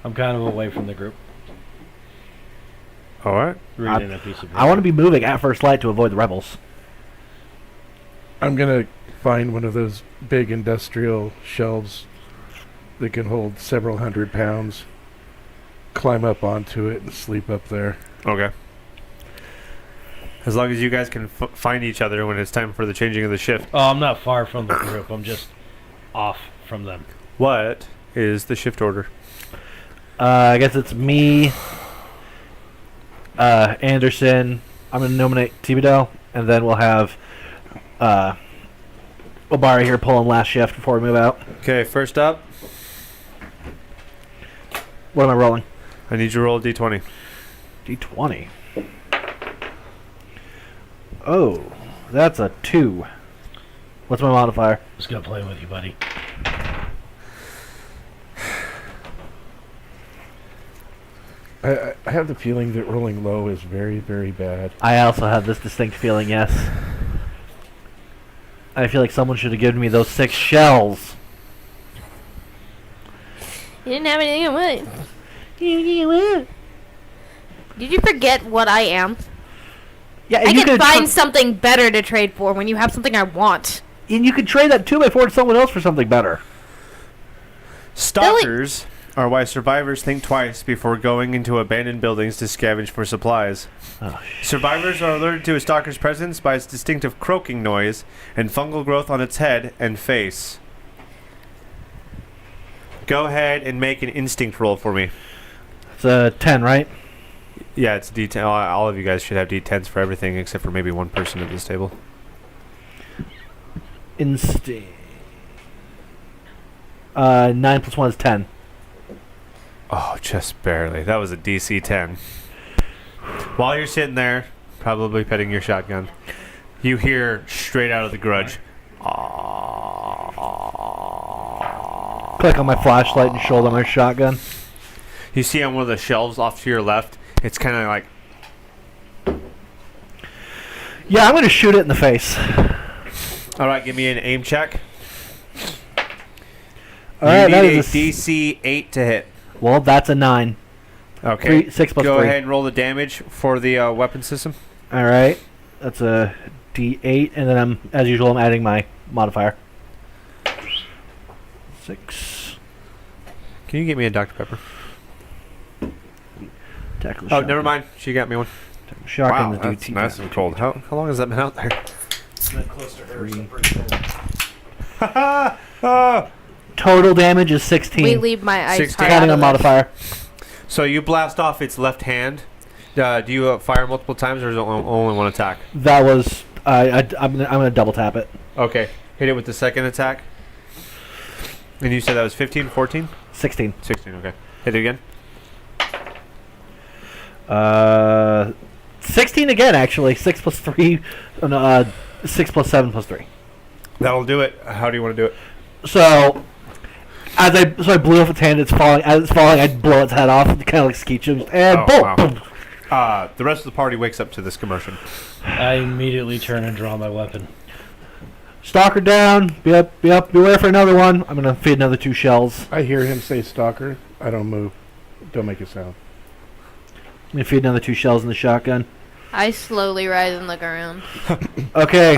I'm kind of away from the group, All right. reading a piece of paper. I want to be moving at first light to avoid the rebels. I'm going to find one of those big industrial shelves that can hold several hundred pounds, climb up onto it, and sleep up there. Okay. As long as you guys can find each other when it's time for the changing of the shift. Oh, I'm not far from the group. I'm just off from them. What is the shift order? I guess it's me, Anderson. I'm going to nominate Thibodeau, and then we'll have Obara here pulling last shift before we move out. Okay, first up, What am I rolling? I need you to roll a d20. D20. Oh, that's a 2. What's my modifier? Just gonna play with you, buddy. I have the feeling that rolling low is very, very bad. I also have this distinct feeling, yes. I feel like someone should have given me those 6 shells. You didn't have anything I want. Did you forget what I am? Yeah, I and you can could find something better to trade for when you have something I want. and you could trade that 2x4 to someone else for something better. Stalkers are why survivors think twice before going into abandoned buildings to scavenge for supplies. Oh, Survivors are alerted to a stalker's presence by its distinctive croaking noise and fungal growth on its head and face. Go ahead and make an instinct roll for me. it's a 10, right? Yeah, it's D10. All of you guys should have D10s for everything except for maybe one person at this table. Instinct. 9 plus 1 is 10. Oh, just barely. That was a DC 10. While you're sitting there, probably petting your shotgun, you hear straight out of the grudge. Click on my flashlight and shoulder my shotgun. You see on one of the shelves off to your left, it's kind of like, Yeah, I'm going to shoot it in the face. all right, give me an aim check. Alright, you that need a is DC 8 to hit. Well, that's a 9. Okay. 6 plus Go 3. ahead and roll the damage for the weapon system. Alright. That's a D8, and then as usual, I'm adding my modifier. 6. Can you get me a Dr. Pepper? Tackle Oh, shotgun. never mind. She got me one. Shotgun Wow, is that's DT. nice and cold. How long has that been out there? 3. Total damage is 16. We leave my ice 16. heart Counting out a of this. modifier. So you blast off its left hand. Do you fire multiple times, or is it only one attack? That was. I'm gonna double tap it. Okay. Hit it with the second attack. And you said that was 15, 14? 16. 16, okay. Hit it again. 16 again, actually. 6 plus 3. 6 plus 7 plus 3. That'll do it. How do you want to do it? So, I blew off its hand. It's falling. As it's falling, I blow its head off, kind of like Skeet Shims, and Oh, boom, wow. boom. The rest of the party wakes up to this commotion. I immediately turn and draw my weapon. Stalker down. Be up. Beware for another one. I'm gonna feed another 2 shells. I hear him say stalker. I don't move. Don't make a sound. I'm gonna feed another 2 shells in the shotgun. I slowly rise and look around. Okay,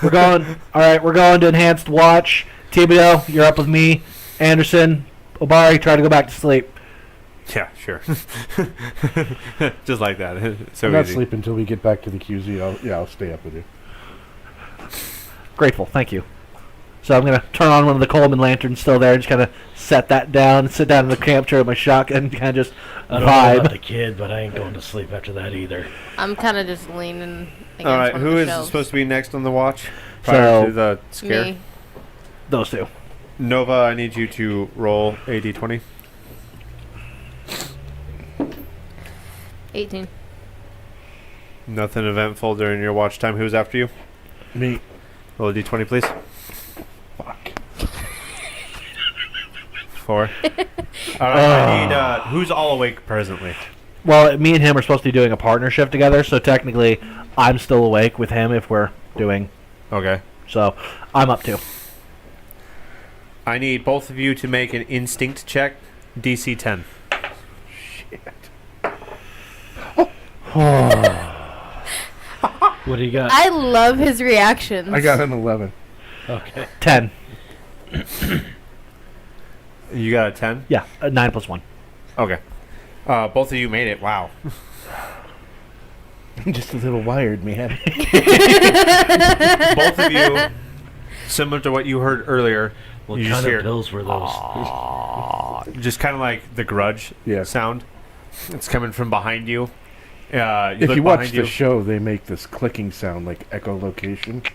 we're going. All right, we're going to enhanced watch. Thibodeau, you're up with me. Anderson, Obari, try to go back to sleep. Yeah, sure. Just like that. So I'm not easy. sleeping until we get back to the QZ. I'll stay up with you. Grateful, thank you. So I'm gonna turn on one of the Coleman lanterns still there, and just kind of set that down, sit down in the camp chair with my shotgun, and kind of just I don't know about vibe. the kid, but I ain't going to sleep after that either. I'm kind of just leaning against All right, one who of the is shelves. supposed to be next on the watch prior So- to the scare? Me. Those 2. Nova, I need you to roll a d20. 18. Nothing eventful during your watch time. Who's after you? Me. Roll a d20, please. Fuck. 4. All right, I need. Who's all awake presently? Well, me and him are supposed to be doing a partnership together, so technically, I'm still awake with him if we're doing. Okay. So, I'm up 2. I need both of you to make an instinct check, DC 10. What do you got? I love his reactions. I got an 11. Okay. 10. You got a 10? Yeah, 9 plus 1. Okay. Both of you made it. Wow. I'm just a little wired, man. Both of you, similar to what you heard earlier, What you kind just of hear pills were those? just kind of like the grudge Yeah. sound. It's coming from behind you. If look you watch behind the show, they make this clicking sound like echolocation.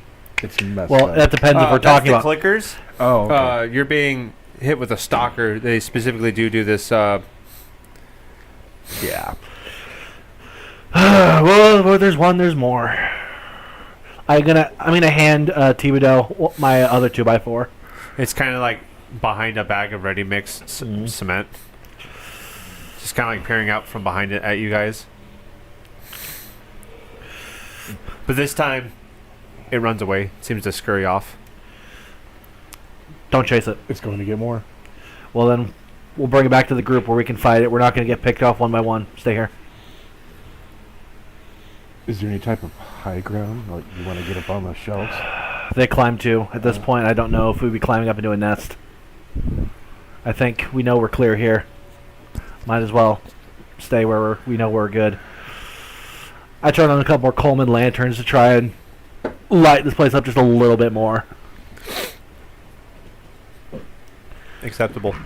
It's messed Well, up. that depends if we're that's talking the about. clickers. Oh, okay. You're being hit with a stalker. They specifically do this. Yeah. well, where there's one, there's more. I'm gonna hand Thibodeau my other 2x4. It's kind of like behind a bag of ready mix cement. Just kind of like peering out from behind it at you guys. But this time, it runs away. Seems to scurry off. Don't chase it. It's going to get more. Well, then we'll bring it back to the group where we can fight it. We're not going to get picked off one by one. Stay here. Is there any type of high ground? Like you want to get up on the shelves? They climb too. At this point, I don't know if we'd be climbing up into a nest. I think we know we're clear here. Might as well stay where we know we're good. I turned on a couple more Coleman lanterns to try and light this place up just a little bit more. Acceptable.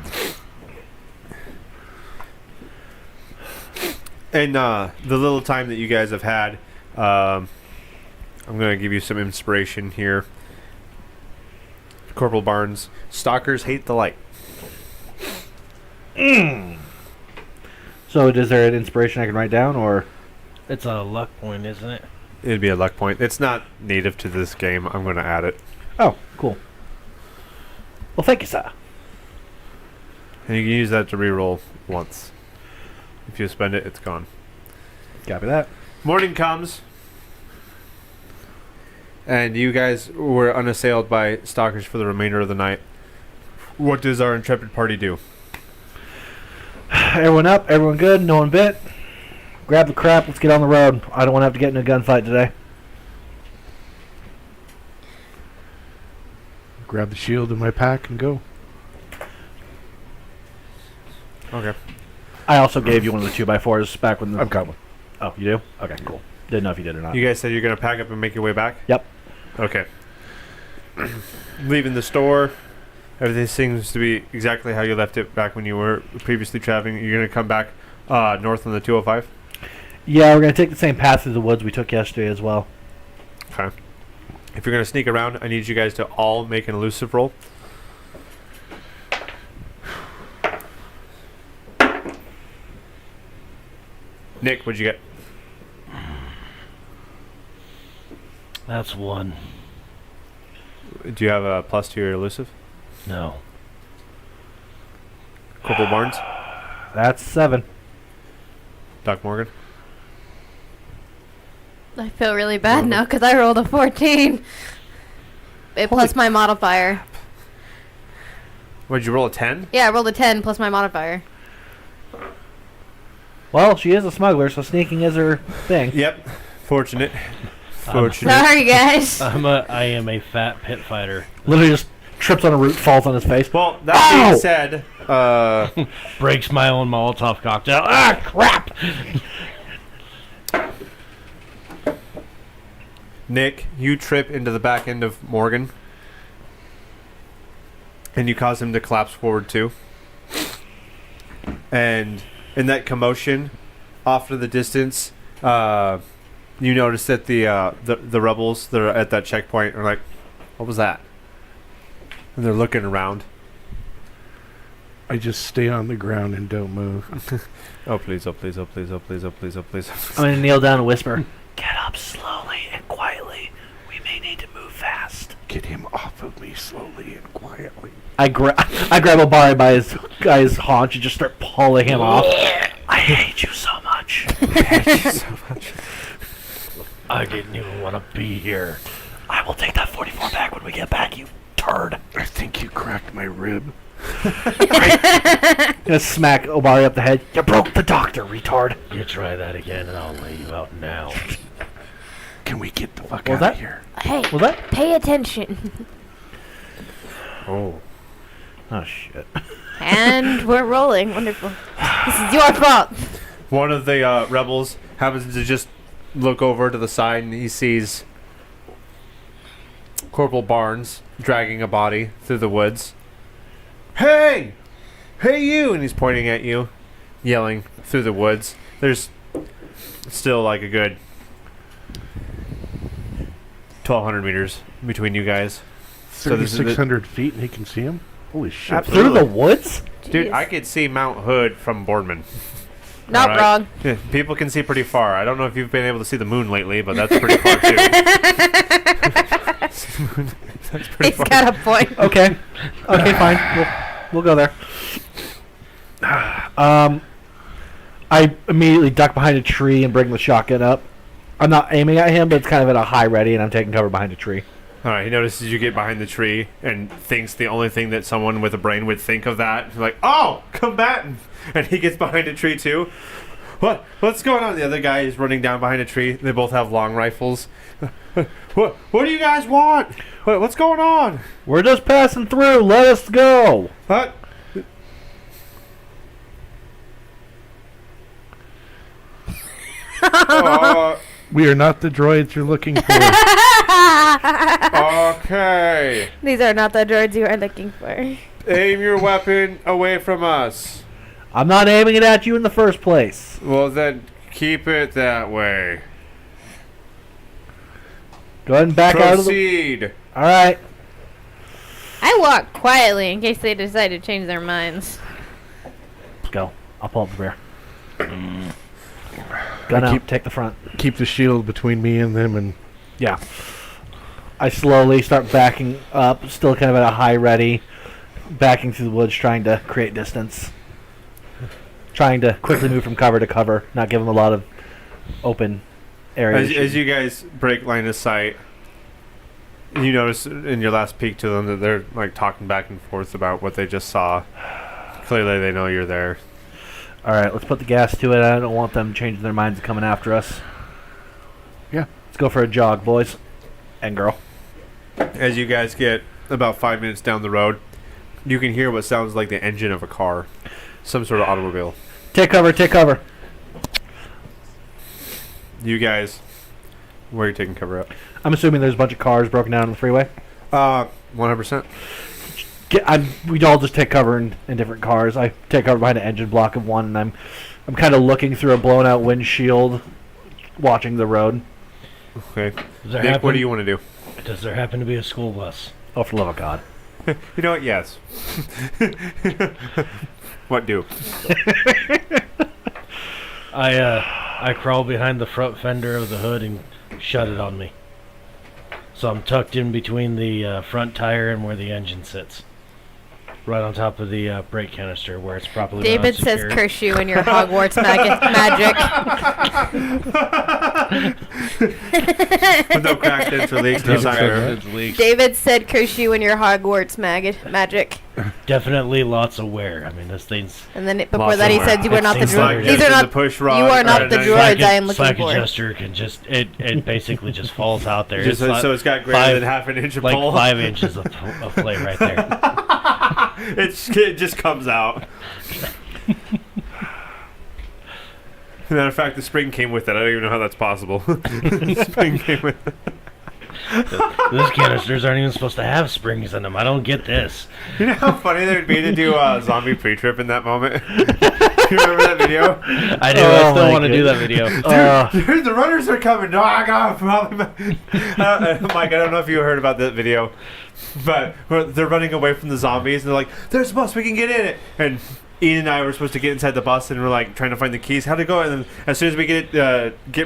And the little time that you guys have had, I'm going to give you some inspiration here. Corporal Barnes, stalkers hate the light. So is there an inspiration I can write down, or? It's a luck point, isn't it? It'd be a luck point. It's not native to this game. I'm going to add it. Oh, cool. Well, thank you, sir. And you can use that to reroll once. If you spend it, it's gone. Copy that. Morning comes. And you guys were unassailed by stalkers for the remainder of the night. What does our intrepid party do? Everyone up? Everyone good? No one bit? Grab the crap. Let's get on the road. I don't want to have to get in a gunfight today. Grab the shield in my pack and go. Okay. I also gave you one of the 2x4s back when the... I've got one. Oh, you do? Okay, cool. Didn't know if you did or not. You guys said you're going to pack up and make your way back? Yep. Okay. Leaving the store. Everything seems to be exactly how you left it back when you were previously traveling. You're going to come back north on the 205? Yeah, we're going to take the same path through the woods we took yesterday as well. Okay. If you're going to sneak around, I need you guys to all make an elusive roll. Nick, what'd you get? That's 1. Do you have a plus to your elusive? No. Corporal Barnes? That's 7. Doc Morgan? I feel really bad now because I rolled a 14. Plus my modifier. What, did you roll a 10? Yeah, I rolled a 10 plus my modifier. Well, she is a smuggler, so sneaking is her thing. Yep. Fortunate. Fortunate. Sorry, guys. I am a fat pit fighter. Literally just trips on a root, falls on his face. Well, that being said, Breaks my own Molotov cocktail. Ah, crap! Nick, you trip into the back end of Morgan. And you cause him to collapse forward too. And in that commotion, off to the distance, you notice that the rebels that are at that checkpoint are like, what was that? And they're looking around. I just stay on the ground and don't move. Oh please, oh please, oh please, oh please, oh please, oh please. I'm going to kneel down and whisper, "Get up slowly and quietly. We may need to move fast." Get him off of me slowly and quietly. I grab Obari by his haunch and just start pulling him off. I hate you so much. I didn't even want to be here. I will take that 44 back when we get back, you turd. I think you cracked my rib. Gonna smack Obari up the head. You broke the doctor, retard. You try that again and I'll lay you out now. Can we get the fuck What was out of that? here? Hey, Was that? pay attention. Oh. Oh, shit. And we're rolling. Wonderful. This is your fault. One of the rebels happens to just look over to the side and he sees Corporal Barnes dragging a body through the woods. Hey! Hey you! And he's pointing at you, yelling through the woods. There's still like a good 1,200 meters between you guys. So this is the- 3,600 feet and he can see him? Holy shit. Through the woods? Dude, Jeez. I could see Mount Hood from Boardman. Not Alright. wrong. Yeah, people can see pretty far. I don't know if you've been able to see the moon lately, but that's pretty far too. That's pretty He's far. got a point. Okay. Okay, fine. We'll go there. I immediately duck behind a tree and bring the shotgun up. I'm not aiming at him, but it's kind of at a high ready, and I'm taking cover behind a tree. All right, he notices you get behind the tree and thinks the only thing that someone with a brain would think of that. He's like, oh, combatant! And he gets behind a tree too. What's going on? The other guy is running down behind a tree. They both have long rifles. What do you guys want? What's going on? We're just passing through. Let us go. What? We are not the droids you're looking for. Okay. These are not the droids you are looking for. Aim your weapon away from us. I'm not aiming it at you in the first place. Well, then keep it that way. Go ahead and back out of the... Proceed. All right. I walk quietly in case they decide to change their minds. Let's go. I'll pull up the rear. Gun out. Take the front. Keep the shield between me and them, and Yeah. I slowly start backing up, still kind of at a high ready, backing through the woods, trying to create distance. Trying to quickly move from cover to cover, not give them a lot of open areas. As you guys break line of sight, you notice in your last peek to them that they're like talking back and forth about what they just saw. Clearly, they know you're there. All right, let's put the gas to it. I don't want them changing their minds and coming after us. Yeah. Let's go for a jog, boys and girl. As you guys get about 5 minutes down the road, you can hear what sounds like the engine of a car, some sort of automobile. Take cover. Take cover. You guys, where are you taking cover at? I'm assuming there's a bunch of cars broken down on the freeway. 100%. We all just take cover in different cars. I take cover behind an engine block of one, and I'm kind of looking through a blown out windshield, watching the road. Okay. Does there Nick, what do you want to do? Does there happen to be a school bus? Oh, for the love of God. You know what? Yes. What do? I crawl behind the front fender of the hood and shut it on me. So I'm tucked in between the front tire and where the engine sits. Right on top of the brake canister where it's properly David says unsecured. curse you in your Hogwarts magic. With no cracked dents or leaks, no No sign of cracked leaks. David said curse you in your Hogwarts magic. Definitely lots of wear. I mean, this thing's And then before Lots that he of said you were It not the seems like droids. just These are the not. push rod You are not or the the- droids I am looking Slack for. adjuster can just it basically just falls out there. Just, It's so it's got greater five- than half an inch of like pull. 5 inches of play right there. It just comes out. Matter of fact, the spring came with it. I don't even know how that's possible. Spring came with it. Those canisters aren't even supposed to have springs in them. I don't get this. You know how funny that would be to do a zombie pre-trip in that moment? You remember that video? I do. Oh I still my want to do that video. Dude, the runners are coming. No, I got a problem. Mike, I don't know if you heard about that video, but they're running away from the zombies, and they're like, "There's a bus, we can get in it." And Ian and I were supposed to get inside the bus, and we're like trying to find the keys. How'd it go? And then as soon as we get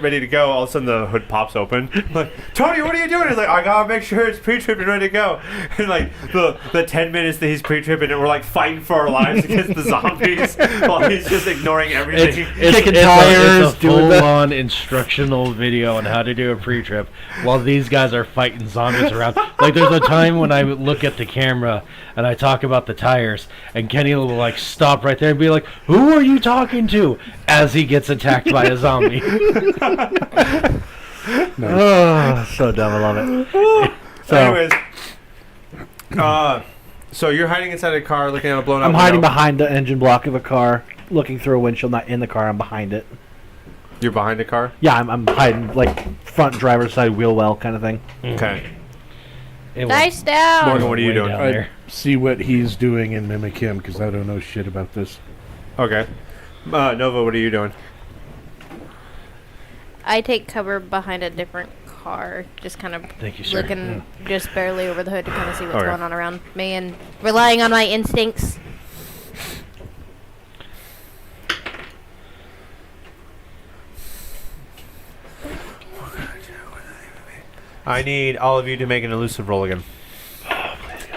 ready to go, all of a sudden the hood pops open. Like, Tony, what are you doing? He's like, I gotta make sure it's pre-tripping, ready to go. And like the 10 minutes that he's pre-tripping, and we're like fighting for our lives against the zombies while he's just ignoring everything. Kicking tires, it's a doing the- full-on instructional video on how to do a pre-trip while these guys are fighting zombies around. Like, there's a time when I would look at the camera and I talk about the tires, and Kenny will like stop right there and be like, "Who are you talking to?" as he gets attacked by a zombie. Oh, so dumb. I love it. So Anyways, so you're hiding inside a car, looking at a blown out I'm hiding window. behind the engine block of a car, looking through a windshield. Not in the car. I'm behind it. You're behind a car. Yeah, I'm hiding like front driver's side wheel well kind of thing. Okay. It was Dice down. Morgan, what are you way doing? down I there. see what he's doing and mimic him because I don't know shit about this. Okay. Nova, what are you doing? I take cover behind a different car, just kind of Thank you, sir. looking just barely over the hood to kind of see what's Okay. going on around me and relying on my instincts. I need all of you to make an elusive roll again.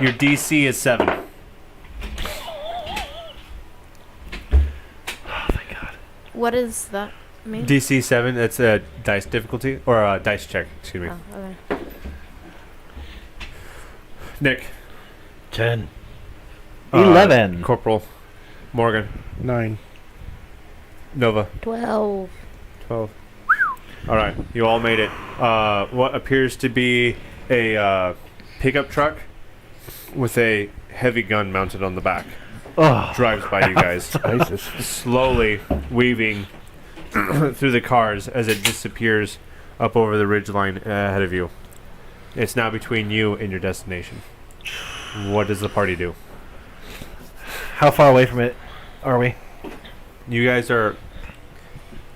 Your DC is 7. Oh my god. What does that mean? DC 7, that's a dice difficulty, or a dice check, excuse me. Oh, okay. Nick. 10. 11. Corporal. Morgan. 9. Nova. 12. 12. Alright, you all made it. What appears to be a pickup truck with a heavy gun mounted on the back Oh, drives by you guys, ISIS. slowly weaving through the cars as it disappears up over the ridgeline ahead of you. It's now between you and your destination. What does the party do? how far away from it are we? You guys are...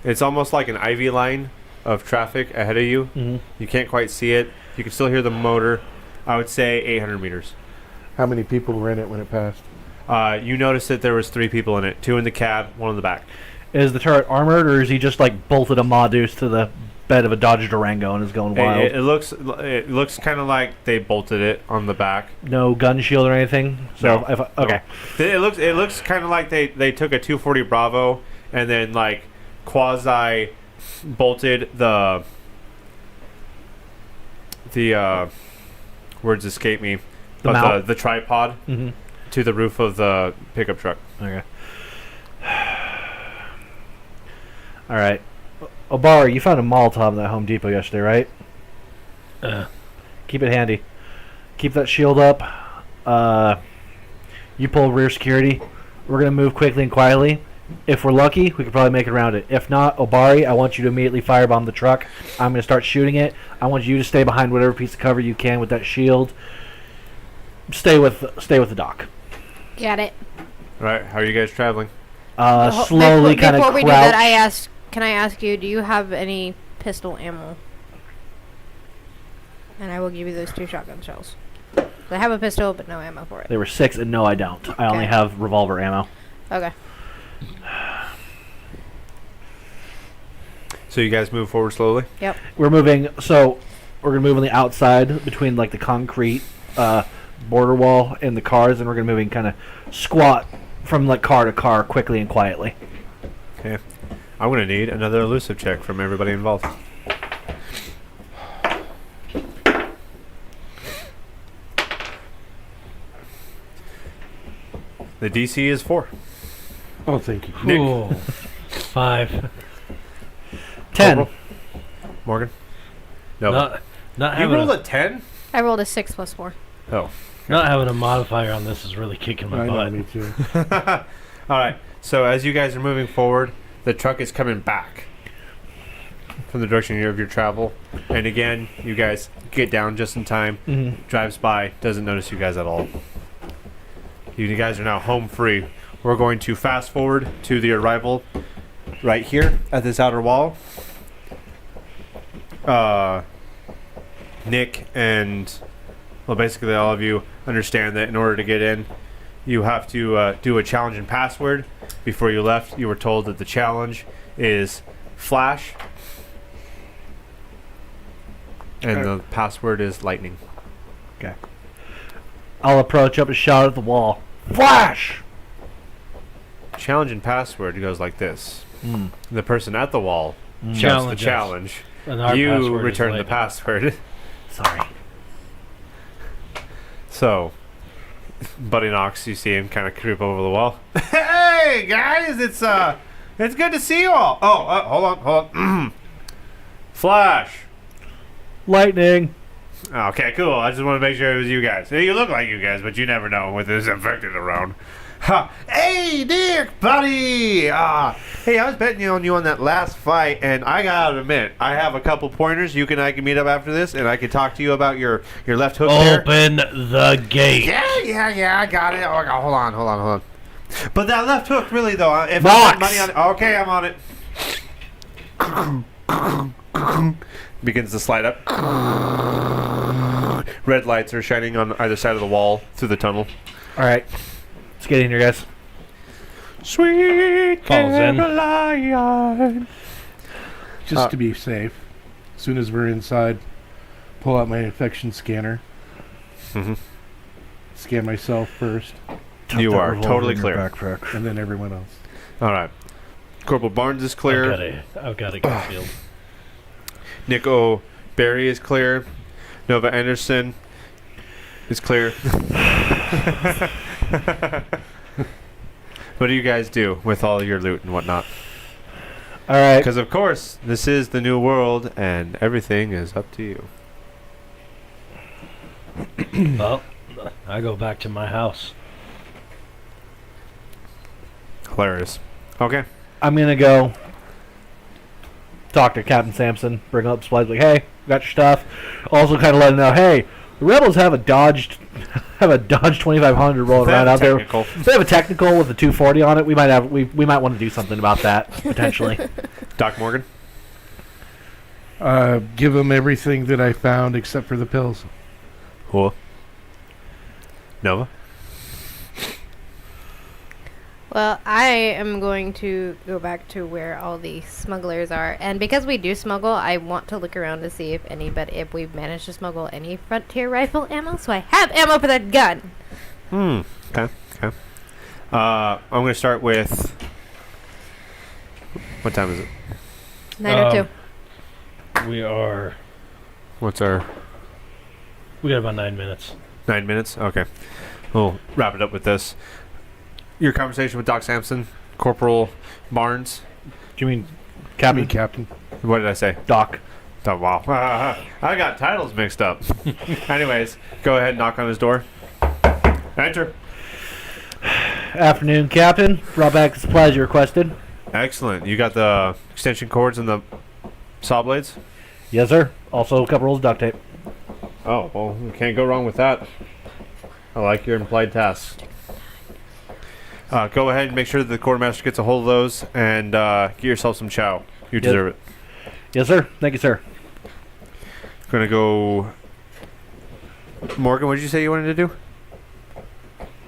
It's almost like an ivy line of traffic ahead of you. Mm-hmm. You can't quite see it. You can still hear the motor. I would say 800 meters. How many people were in it when it passed? You noticed that there was 3 people in it. 2 in the cab, 1 in the back. Is the turret armored, or is he just like bolted a Modus to the bed of a Dodge Durango and is going wild? It looks kind of like they bolted it on the back. No gun shield or anything. So No. okay. It looks kind of like they took a 240 Bravo and then like quasi bolted the words escape me, The but mount? the tripod Mm-hmm. to the roof of the pickup truck. Okay. All right. Obari, you found a Molotov in that Home Depot yesterday, right? Keep it handy. Keep that shield up. You pull rear security. We're gonna move quickly and quietly. If we're lucky, we could probably make it around it. If not, Obari, I want you to immediately firebomb the truck. I'm gonna start shooting it. I want you to stay behind whatever piece of cover you can with that shield. Stay with the dock. Got it. All right, how are you guys traveling? Slowly kind of Before we do crouch. that, can I ask you, do you have any pistol ammo? And I will give you those 2 shotgun shells. I have a pistol, but no ammo for it. There were 6, and no, I don't. I only Okay. have revolver ammo. Okay. So you guys move forward slowly. We're moving, so we're gonna move on the outside between like the concrete border wall and the cars, and we're gonna moving kind of squat from like car to car quickly and quietly. Okay. I'm gonna need another elusive check from everybody involved. The DC is 4. Oh, thank you. Nick. Cool. 5. 10. Corporal? Morgan? No. Not You having rolled a, a 10? I rolled a 6 plus 4. Oh. not having a modifier on this is really kicking my I know, butt. me too. All right. So as you guys are moving forward, the truck is coming back from the direction of your travel. And again, you guys get down just in time. Mm-hmm. Drives by, doesn't notice you guys at all. You guys are now home free. We're going to fast forward to the arrival right here at this outer wall. Nick and, well, basically all of you understand that in order to get in, you have to do a challenge and password. Before you left, you were told that the challenge is flash, and the password is lightning. I'll approach up and shout at the wall. Flash! Challenge and password goes like this. Mm. The person at the wall shouts the Challenge us. challenge. And our You password is return the lightning. password. Sorry. So, Buddy Knox, you see him kind of creep over the wall. Hey guys, it's good to see you all. Oh, hold on. Flash. Lightning. Okay, cool. I just want to make sure it was you guys. You look like you guys, but you never know with this infected around. Ha. Hey, Nick, buddy. Hey, I was betting on you on that last fight, and I gotta admit, I have a couple pointers. I can meet up after this, and I can talk to you about your left hook there. Open the gate. Yeah, I got it. Oh, hold on. But that left hook, really though, if I Box. put money on it, okay, I'm on it. Begins to slide up. Red lights are shining on either side of the wall through the tunnel. All right. Let's get in here, guys. Sweet Falls in. Caroline. Just to be safe, as soon as we're inside, pull out my infection scanner. Mm-hmm. Scan myself first, You that are revolver totally in your clear. backpack. and then everyone else. All right. Corporal Barnes is clear. I've got a concealed. Nick O'Berry is clear. Nova Anderson is clear. What do you guys do with all your loot and whatnot? All right. Because, of course, this is the new world, and everything is up to you. Well, I go back to my house. Hilarious. Okay. I'm gonna go talk to Captain Sampson, bring up supplies, like, hey, got your stuff. Also, kind of let him know, hey, the rebels have a Dodge 2500 rolling around out there. They have a technical with a 240 on it. We might want to do something about that potentially. Doc Morgan? Give them everything that I found except for the pills. Cool. Nova? Well, I am going to go back to where all the smugglers are, and because we do smuggle, I want to look around to see if we've managed to smuggle any frontier rifle ammo, so I have ammo for that gun. Okay. I'm going to start with... What time is it? 9:02. We are. What's our... We got about 9 minutes. 9 minutes? Okay. We'll wrap it up with this. Your conversation with Doc Sampson, Corporal Barnes. Do you mean Captain? Captain. What did I say? Doc. Oh, wow. I got titles mixed up. Anyways, go ahead and knock on his door. Enter. Afternoon, Captain. Brought back the supplies you requested. Excellent. You got the extension cords and the saw blades? Yes, sir. Also, a couple rolls of duct tape. Oh, well, you can't go wrong with that. I like your implied tasks. Go ahead and make sure that the quartermaster gets a hold of those and get yourself some chow. You deserve it. Yes, sir. Thank you, sir. Gonna go... Morgan, what did you say you wanted to do?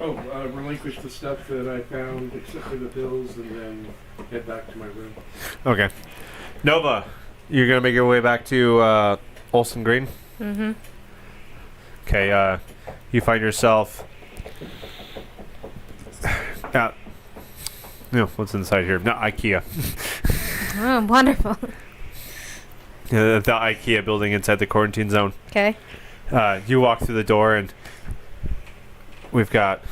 Oh, relinquish the stuff that I found except for the pills and then head back to my room. Okay. Nova, you're gonna make your way back to Olson Green? Mm-hmm. Okay, you find yourself... what's inside here? No, IKEA. Oh, wonderful. The IKEA building inside the quarantine zone. Okay. You walk through the door and we've got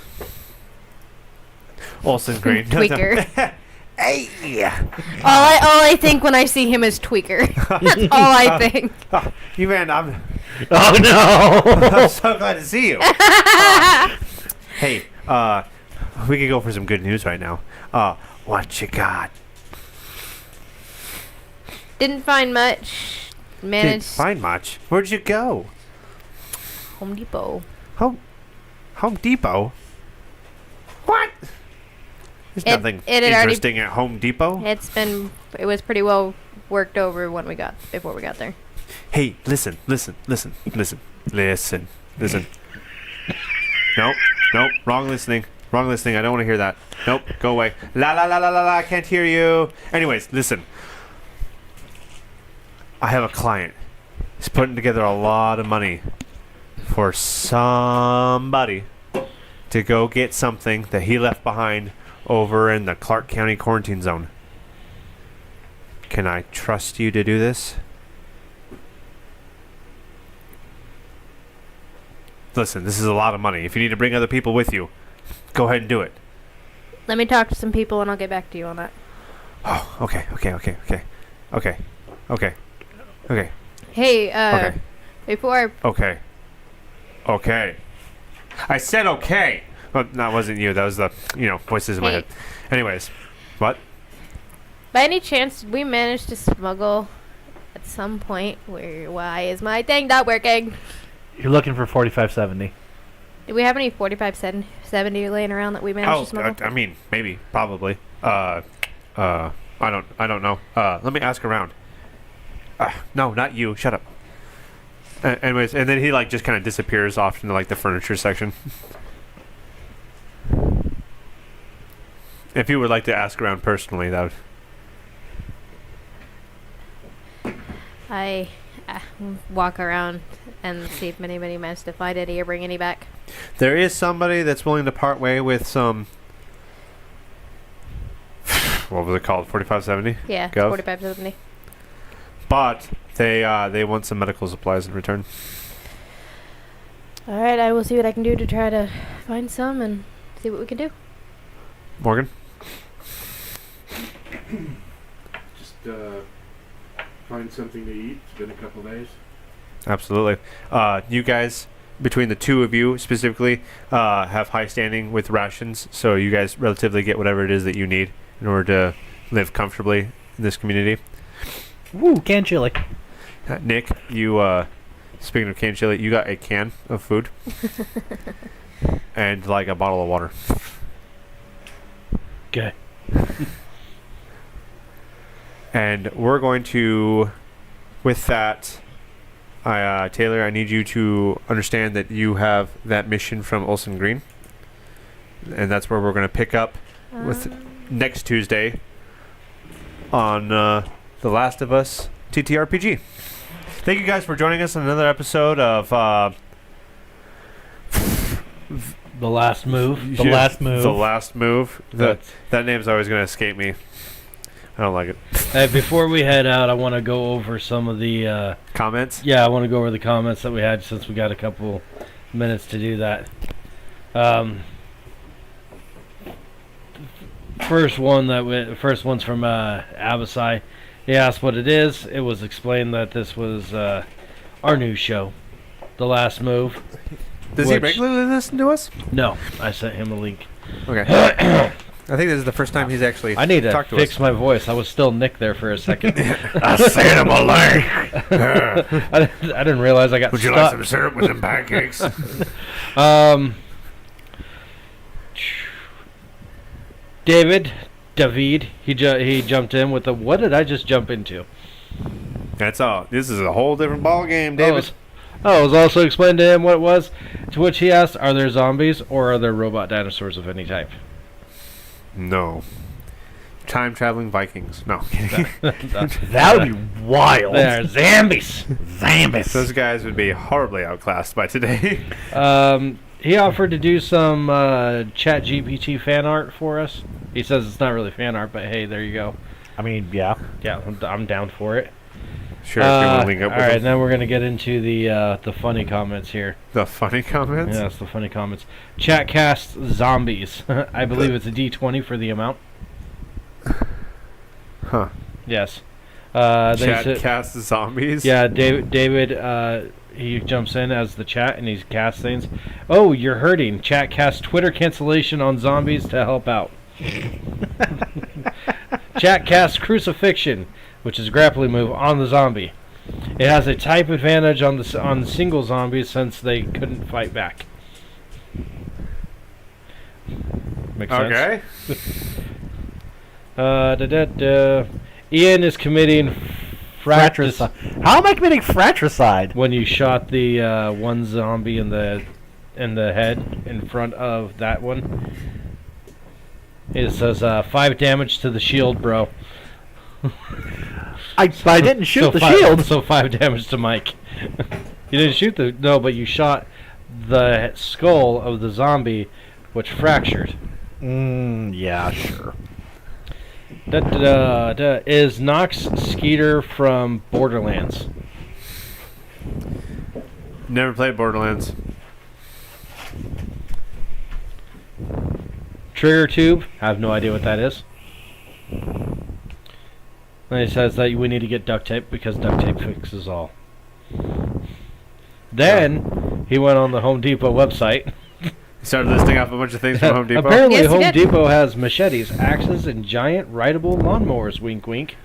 Olson Green. Tweaker. Hey! All I think when I see him is Tweaker. That's all I think. You man, I'm Oh, no! so glad to see you. Hey, we could go for some good news right now. What you got? Didn't find much. Didn't Managed find much. Where'd you go? Home Depot. Home Depot? What? There's It- nothing it had already- interesting at Home Depot. It was pretty well worked over before we got there. Hey, listen. Nope, wrong listening. I don't want to hear that. Nope, go away. La la la la la la, I can't hear you. Anyways, listen. I have a client. He's putting together a lot of money for somebody to go get something that he left behind over in the Clark County quarantine zone. Can I trust you to do this? Listen, this is a lot of money. If you need to bring other people with you, go ahead and do it. Let me talk to some people and I'll get back to you on that. Oh, okay. Hey, Okay. before Okay. I said okay. Well, that wasn't you. That was the, voices in my Hey. head. Anyways, what? by any chance did we manage to smuggle at some point why is my thing not working? You're looking for 4570. Do we have any 4570 laying around that we managed to smuggle? I mean, maybe, probably. I don't know. Let me ask around. No, not you. Shut up. Anyways, and then he just kind of disappears off into the furniture section. If you would like to ask around personally, that would... walk around and see if anybody managed to find any or bring any back. There is somebody that's willing to part way with some. What was it called? 4570. Yeah, Gov? 4570. But they want some medical supplies in return. All right, I will see what I can do to try to find some and see what we can do. Morgan. Just find something to eat. It's been a couple days. Absolutely. You guys, between the two of you specifically, have high standing with rations, so you guys relatively get whatever it is that you need in order to live comfortably in this community. Woo, canned chili. Nick, you, speaking of canned chili, you got a can of food and like a bottle of water. Okay. And we're going to, with that, Taylor, I need you to understand that you have that mission from Olsen Green. And that's where we're going to pick up with next Tuesday on The Last of Us TTRPG. Thank you guys for joining us on another episode of The Last Move. The Last Move. The Last Move. That's- That name's always going to escape me. I don't like it. Hey, before we head out, I want to go over some of the. Comments? I want to go over the comments that we had since we got a couple minutes to do that. First one's from Abasai. He asked what it is. It was explained that this was our new show, The Last Move. Does he Which- regularly listen to us? No, I sent him a link. Okay. I think this is the first time he's actually I need to talked to fix us. my voice. I was still Nick there for a second. I sent him a link. I didn't realize I got stuck. syrup with them pancakes? David, he jumped in with the what did I just jump into? That's all. This is a whole different ball game, David. It was also explained to him what it was, to which he asked, are there zombies or are there robot dinosaurs of any type? No. Time traveling Vikings. No. That would be wild. They're zombies. Zambus. Those guys would be horribly outclassed by today. He offered to do some Chat GPT fan art for us. He says it's not really fan art, but hey, there you go. I mean, yeah. Yeah, I'm down for it. Sure, if you want to link up with Alright, them. now we're going to get into the funny comments here. The funny comments? Yes, the funny comments. Chatcast zombies. I believe it's a D20 for the amount. Huh. Yes. Chat cast zombies? Yeah, David he jumps in as the chat and he casts things. Oh, you're hurting. Chat casts Twitter cancellation on zombies to help out. Chat casts crucifixion, which is a grappling move, on the zombie. It has a type advantage on the single zombies since they couldn't fight back. Makes sense. Okay. Ian is committing Fratricide. How am I committing fratricide? when you shot the one zombie in the head in front of that one. It says 5 damage to the shield, bro. I didn't shoot So the 5 shield. So 5 damage to Mike. You didn't shoot but you shot the skull of the zombie, which fractured. Yeah, sure. Is Nox Skeeter from Borderlands? Never played Borderlands. Trigger tube? I have no idea what that is. And he says that we need to get duct tape because duct tape fixes all. Then he went on the Home Depot website. He started listing off a bunch of things from Home Depot. Apparently, Yes, he Home did. Depot has machetes, axes, and giant rideable lawnmowers. Wink, wink.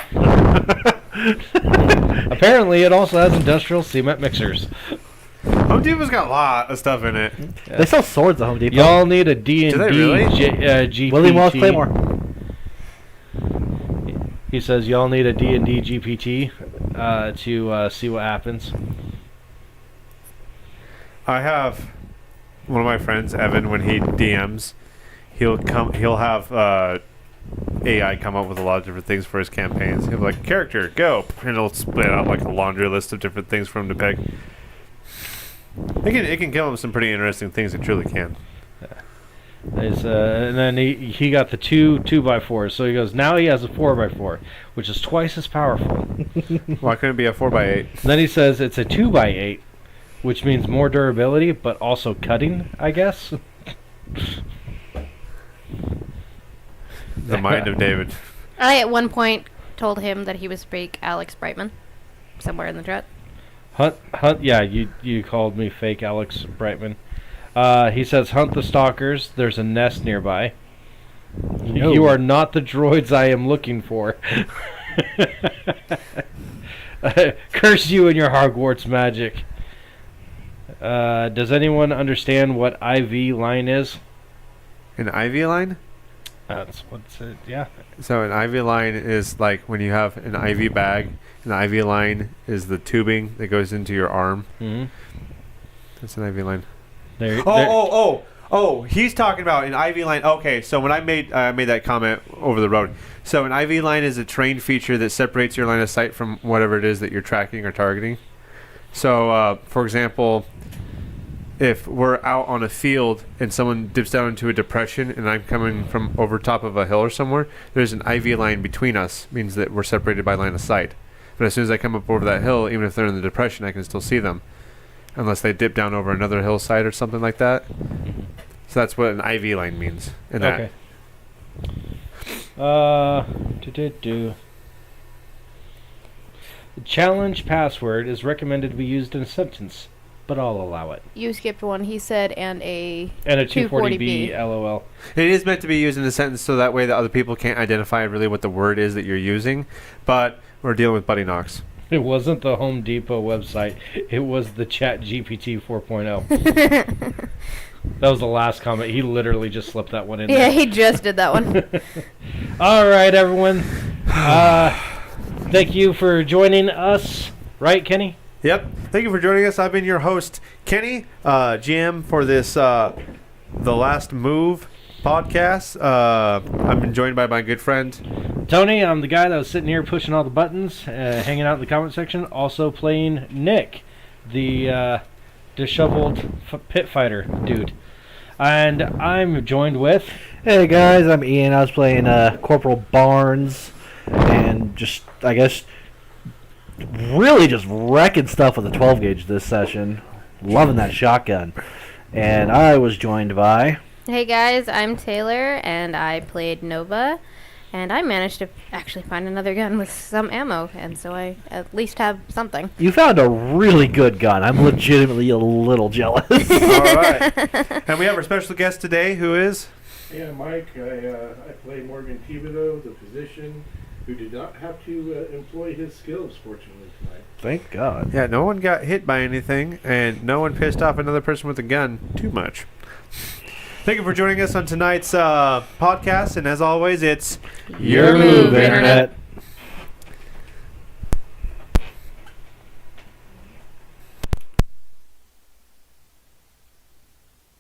Apparently, it also has industrial cement mixers. Home Depot's got a lot of stuff in it. They sell swords at Home Depot. Y'all need a D&D Do they really? GPT. William Wallace Claymore. He says y'all need a D&D GPT to see what happens. I have one of my friends, Evan, when he DMs, he'll have AI come up with a lot of different things for his campaigns. He'll be like, character, go, and it'll split out like a laundry list of different things for him to pick. It can give him some pretty interesting things. It truly can. And then he got the 2x4s. So he goes, now he has a 4x4, which is twice as powerful. Why couldn't it be a 4x8? Then he says it's a 2x8, which means more durability, but also cutting, I guess. The mind of David. I at one point told him that he was fake Alex Brightman, somewhere in the chat. Hunt. Yeah, you called me fake Alex Brightman. He says, hunt the stalkers. There's a nest nearby. No. You are not the droids I am looking for. Curse you and your Hogwarts magic. Does anyone understand what IV line is? An IV line? That's what's it. Yeah. So an IV line is like when you have an IV bag. An IV line is the tubing that goes into your arm. Mm-hmm. That's an IV line. There. Oh! He's talking about an IV line. Okay, so when I made that comment over the road. So an IV line is a terrain feature that separates your line of sight from whatever it is that you're tracking or targeting. So, for example, if we're out on a field and someone dips down into a depression and I'm coming from over top of a hill or somewhere, there's an IV line between us. Means that we're separated by line of sight. But as soon as I come up over that hill, even if they're in the depression, I can still see them. Unless they dip down over another hillside or something like that. So that's what an IV line means. In Okay. That. The challenge password is recommended to be used in a sentence, but I'll allow it. You skipped one, he said, and a And a 240B. 240B, LOL. It is meant to be used in a sentence so that way that other people can't identify really what the word is that you're using. But we're dealing with Buddy Knox. It wasn't the Home Depot website. It was the Chat GPT 4.0. That was the last comment. He literally just slipped that one in Yeah, there. he just did that one. All right, everyone. Thank you for joining us. Right, Kenny? Yep. Thank you for joining us. I've been your host, Kenny, GM for this The Last Move podcast. I'm been joined by my good friend Tony, I'm the guy that was sitting here pushing all the buttons, hanging out in the comment section, also playing Nick, the disheveled pit fighter dude. And I'm joined with... Hey guys, I'm Ian. I was playing Corporal Barnes, and just, I guess, really just wrecking stuff with a 12 gauge this session. Loving that shotgun. And I was joined by... Hey guys, I'm Taylor, and I played Nova, and I managed to actually find another gun with some ammo, and so I at least have something. You found a really good gun. I'm legitimately a little jealous. All right. And we have our special guest today, who is... Yeah, Mike, I play Morgan Thibodeau, the physician, who did not have to employ his skills, fortunately, tonight. Thank God. Yeah, no one got hit by anything, and no one pissed off another person with a gun too much. Thank you for joining us on tonight's podcast, and as always, it's Your move, Internet.